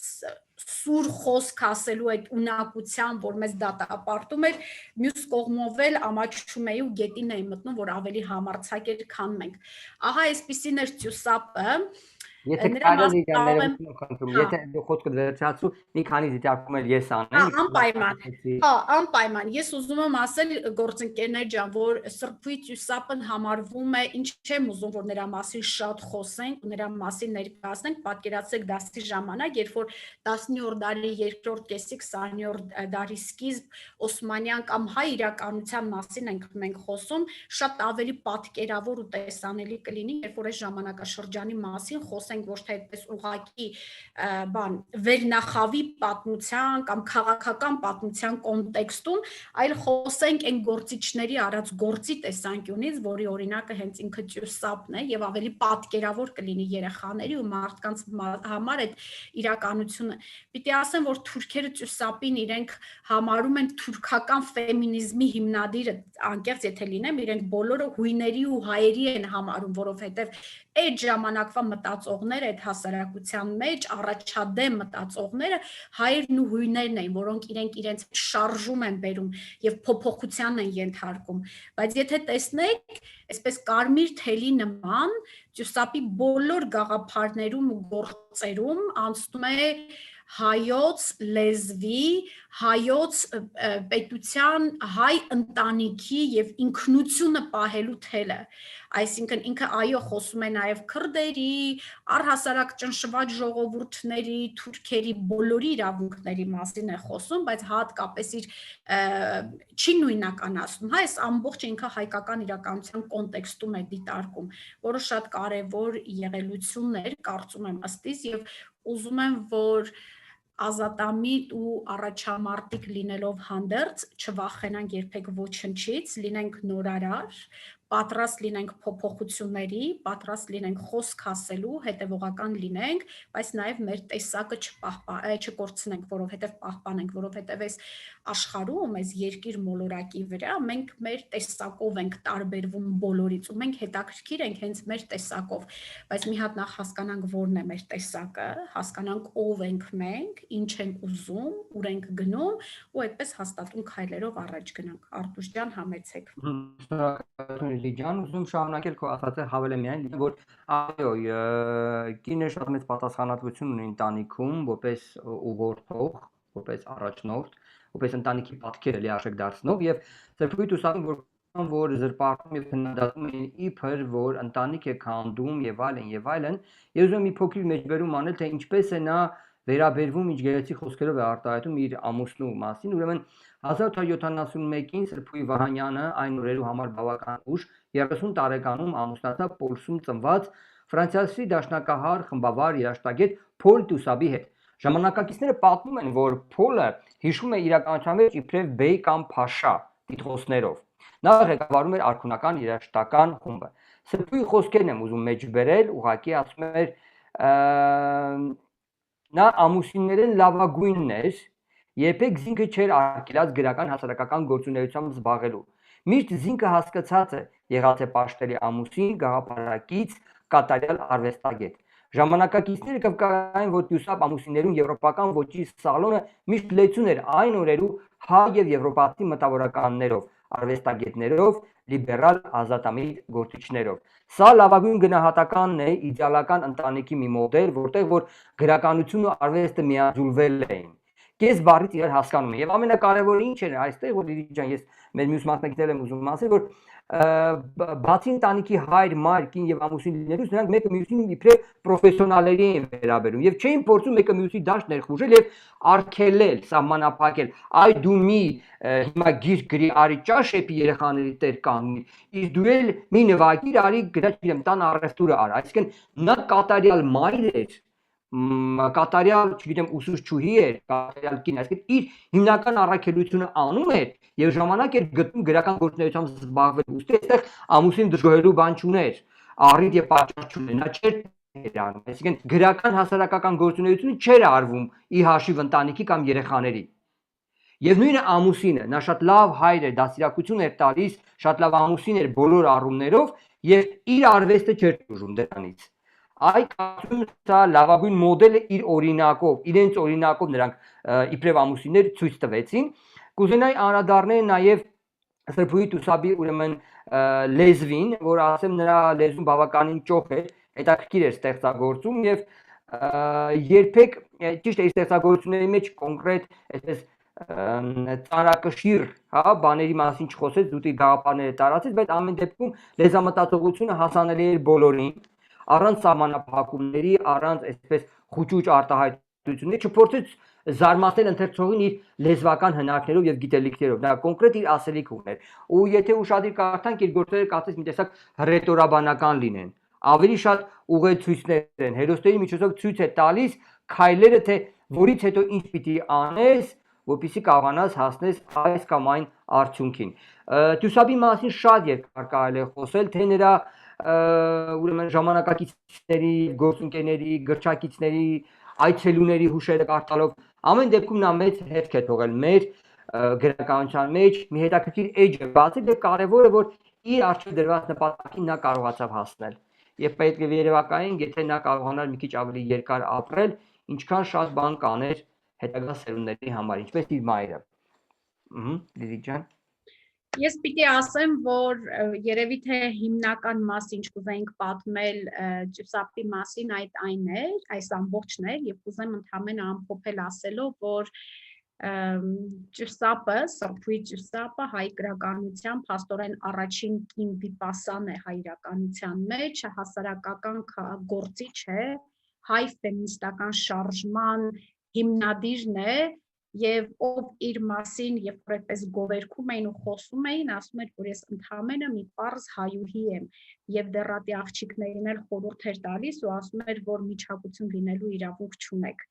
սուր խոսք ասելու այդ ունակությամբ, որ մեզ դատապարտում էր, մյուս կողմով էլ ամաչում էի ու գետին էի մտնում, որ ավելի համարձակ էր, քան մենք։ Ահա այսպիսին էր Ճյուսապը,
Եթե կարելի է ներողություն խնդրում, եթե խոսքը վերջացու, մի քանի դիտարկում էլ ես անեմ։
Անպայման։ Հա, անպայման։ Ես ուզում եմ ասել գործընկերներ ջան, որ Սրբույթ Ճյուսապն համարվում է, ինչ չեմ ուզում, որ նրա մասին շատ խոսենք, նրա մասին ներկայացնենք, պատկերացրեք դասի ժամանակ, երբ որ 19-րդ դարի երկրորդ կեսի 20-րդ դարի սկիզբ Օսմանյան կամ հայ իրականության մասին ենք մենք խոսում, շատ ավելի պատկերավոր ու տեսանելի կլինի, երբ որ այս ժամանակաշրջանի մասին խոսենք ոչ թե այդպես ուղղակի բան վերնախավի պատմության կամ քաղաքական պատմության կոնտեքստում, այլ խոսենք այն գործիչների արած գործի տեսանկյունից, որի օրինակը հենց ինքը Ճյուսապն է եւ ավելի պատկերավոր կլինի երեխաների ու մարդկանց համար այդ իրականությունը։ Պիտի ասեմ, որ թուրքերը Ճյուսապին իրենք համարում են թուրքական ֆեմինիզմի հիմնադիրը, անկեղծ եթե լինեմ, իրենք բոլորը հույների ու հայերի են համարում, որովհետեւ այդ ժամանակվա մտածողները այդ հասարակության մեջ առաջադեմ մտածողները հայերն ու հույներն էին, որոնք իրենց շարժում են բերում եւ փոփոխության են ենթարկում, բայց եթե տեսնեք, այսպես կարմիր թելի նման Ճյուսապի բոլոր գաղափարներում ու գործերում անցնում է հայոց լեզվի, հայոց պետության, հայ ընտանիքի եւ ինքնությունը պահելու թելը, այսինքն ինքը այո խոսում է նաեւ քրդերի, առհասարակ ճնշված ժողովուրդների, թուրքերի բոլորի իրավունքների մասին է խոսում, բայց հատկապես իր չի նույնականացնում, հա, այս ամբողջը ինքը հայկական իրականության կոնտեքստում է դիտարկում, որը շատ կարևոր եղելություններ, կարծում եմ ըստիս եւ ուզում եմ, որ ազատամիտ ու առաջամարտիկ լինելով հանդերձ չվախենանք երբեք ոչնչից, լինենք նորարար, պատրաստ լինենք փոփոխությունների, պատրաստ լինենք խոսք ասելու, հետևողական լինենք, բայց նաև մեր տեսակը չկորցնենք, որովհետև պահպանենք, որովհետև այս աշխարհում, այս երկիր մոլորակի վրա մենք մեր տեսակով ենք տարբերվում բոլորից ու մենք հետաքրքիր ենք հենց մեր տեսակով, բայց մի հատ նախ հասկանանք որն է մեր տեսակը, հասկանանք ով ենք մենք, ինչ ենք ուզում, ուր ենք գնում ու այդպես հաստատուն քայլերով առաջ գնանք։ Արտուշ ջան, համեցեք։
Շնորհակալություն Լիլի ջան, ուզում շարունակել քո ասածը հավելեմ միայն, որ այո, կինը շատ մեծ պատասխանատվություն ունի ընտանիքում, որպես ուղղորդող, որպես առաջնորդ, որպես ընտանիքի պատկերը լիարժեք դարձնող եւ Սրբույթ ուսանում որ զրպարտում եւ քննադատում են իբր որ ընտանիք է քանդում եւ այլն, եւ ուզում եմ մի փոքր մեջբերում անել, թե ինչպես է նա վերաբերվում ինչ գեղեցիկ խոսքերով է արտահայտում իր ամուսնու մասին, ուրեմն 1871-ին Սրբուհի Վահանյանը այն օրերու համար բավական ուշ 30 տարեկանում ամուսնացավ Պոլսում ծնված ֆրանսիացի դաշնակահար խմբավար երաժշտագետ Փոլ Տուսաբի հետ։ Ժամանակակիցները պատմում են, որ Փոլը հիշում է իրականության մեջ իբրև բեյ կամ փաշա տիտղոսներով։ Նա ղեկավարում էր արքունական երաժշտական խումբը։ Սրբուհի խոսքերն եմ ուզում մեջբերել, ուղղակի ասում էր նա ամուսիններեն լավագույնն էր, երբեք զինքը չէր արգելած գրական հասարակական գործունեությամբ զբաղելու։ Միշտ զինքը հասկացած է եղած է պաշտելի ամուսին, գաղափարակից, կատարյալ արվեստագետ։ Ժամանակակիցները կվկայեն, որ Տյուսապ ամուսիններում եվրոպական ոճի սալոնը միշտ լեցուն էր այն օրերու հայ եւ եվրոպացի մտավորականներով, արվեստագետներով, լիբերալ ազատամիտ գործիչներով։ Սա լավագույն գնահատականն է իդեալական ընտանիքի մի մոդել, որտեղ որ գրականությունն ու արվեստը միաձուլվել էին։ Կես բառից իրար հասկանում են։ Եվ ամենակարևորը ինչ է այստեղ, որ Լիլի ջան, ես մեր մյուս մասնակիցներն եմ ուզում ասել, որ բացի ընտանիքի հայր, մայր, կին եւ ամուսին լինելուց, նրանք մեկը մյուսին իբրև պրոֆեսիոնալների են վերաբերում եւ չէին փորձում մեկը մյուսի դաշտ ներխուժել եւ արգելել, սահմանափակել։ Այ դու մի հիմա գիր գրի արի ճաշեպի երեխաների տեր կանգնի, իսկ դու էլ մի նվագիր արի գրա չգիտեմ տան առևտուրը արա։ Այսինքն նա կատարյալ մայր էր, կատարյալ, չգիտեմ, ուսուցչուհի էր, կատարյալ կին, այսինքն իր հիմնական առաքելությունը անում էր եւ ժամանակ էր գտնում գրական գործունեությամբ զբաղվելու։ Ուստի այստեղ ամուսին դժգոհելու բան չուներ, առիթ եւ պատճառ չուներ, նա չէր անում, այսինքն գրական հասարակական գործունեությունը չէր արվում ի հաշիվ ընտանիքի կամ երեխաների։ Եվ նույնը ամուսինը, նա շատ լավ հայր էր, դաստիարակություն էր տալիս, շատ լավ ամուսին էր բոլոր առումներով եւ իր արվեստը չէր ուժում դրանից։ Այ կարծում սա լավագույն մոդելը իր օրինակով, իրենց օրինակով նրանք իբրև ամուսիններ ցույց տվեցին։ Կուզենայի անդրադառնել նաև Սրբուհի Տուսաբի ուրեմն լեզվին, որ ասեմ նրա լեզուն բավականին ճոխ էր, հետաքրքիր էր ստեղծագործում եւ երբեք ճիշտ է ստեղծագործությունների մեջ կոնկրետ այսպես ծանրակշիռ, հա, բաների մասին չխոսեց, դուտի գաղափարները տարածեց, բայց ամեն դեպքում լեզամտածողությունը հասանելի էր բոլորին, առանց սահմանափակումների, առանց այսպես խուճուճ արտահայտությունների, չփորձեց զարմացնել ընթերցողին իր լեզվական հնարքներով եւ գիտելիքներով։ Նա կոնկրետ իր ասելիքը ուներ։ Ու եթե ուշադիր կարդանք, իր գործերը կարծես մի տեսակ ռետորաբանական լինեն։ Ավելի շատ ուղեցույցներ են, հերոսների միջոցով ցույց է տալիս քայլերը, թե որից հետո ինչ պիտի անես, որպեսզի կարողանաս հասնես այս կամ այն արդյունքին։ Տյուսաբի մասին շատ երկար կարելի է խոսել, թե նրա ուրեմն ժամանակակիցների, գործընկերների, գրչակիցների, այցելուների հուշերը կարդալով, ամեն դեպքում նա մեծ հետք է թողել մեր գրականության մեջ, մի հետաքրքիր էջ է բացել եւ կարեւորը որ իր արժեվ դրված նպատակին նա կարողացավ հասնել։ Եվ պետք է երևակայենք, եթե նա կարողանար մի քիչ ավելի երկար ապրել, ինչքան շատ բան կաներ հետագա սերունդների համար, ինչպես իր մայրը։ Լիլի ջան։
Ես պիտի ասեմ, որ երևի թե հիմնական մասը ինչ կուզեինք պատմել Տյուսապի մասին այն էր, այս ամբողջն էր, եւ կուզեմ ընդհանրապես ամփոփել ասելով, որ Տյուսապը, Սրբուհի Տյուսապը հայ գրականության փաստորեն առաջին կին վիպասան է հայ իրականության մեջ, հասարակական գործիչ է, հայ ֆեմինիստական շարժման հիմնադիրն է եւ ով իր մասին երբ որ այդպես գովերքում էին ու խոսում էին, ասում էր, որ ես ընդհանրապես մի պարզ հայուհի եմ եւ դեռատի աղջիկներին էլ խորհուրդ էր տալիս ու ասում էր, որ միջակություն լինելու իրավունք չունեք։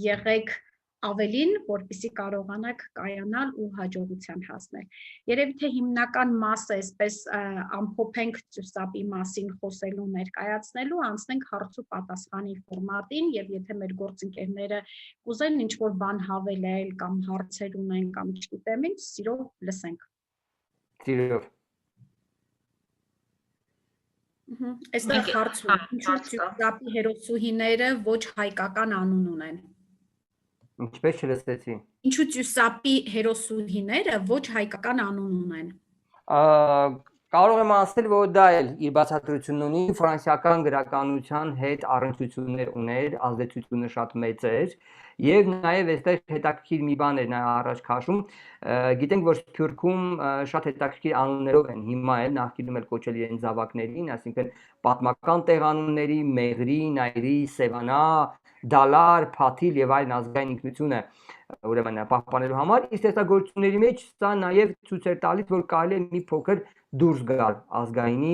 Եղեք ավելին, որպեսզի կարողանաք կայանալ ու հաջողության հասնել։ Երևի թե հիմնական մասը այսպես ամփոփենք ծուսապի մասին խոսելու ներկայացնելու, անցնենք հարց ու պատասխանի ֆորմատին եւ եթե մեր գործընկերները կուզեն ինչ-որ բան հավելել կամ հարցեր ունեն կամ չգիտեմ ինչ, սիրով լսենք։
Սիրով։
Այստեղ հարցում, ինչու ծուսապի հերոսուհիները ոչ հայկական անուն ունեն։
Ինչպես չլսեցի։
Ինչու ծուսապի հերոսուհիները ոչ հայկական անուն ունեն։
Կարող եմ ասել, որ դա էլ իր բացատրությունն ունի, ֆրանսիական գրականության հետ առնչություններ ուներ, ազդեցությունը շատ մեծ էր, եւ նաեւ այստեղ հետաքրքիր մի բան էր նա առաջ քաշում, գիտենք, որ Սփյուռքում շատ հետաքրքիր անուններով են հիմա էլ նախկինում էլ կոչել իրեն զավակներին, այսինքն պատմական տեղանունների, Մեղրի, Նայրի, Սևանա, Դալար, Փաթիլ եւ այլն ազգային ինքնությունը ուրեմն պահպանելու համար իր ստեղծագործությունների մեջ սա նաեւ ցույց էր տալիս, որ կարելի է մի փոքր դուրս գալ ազգայինի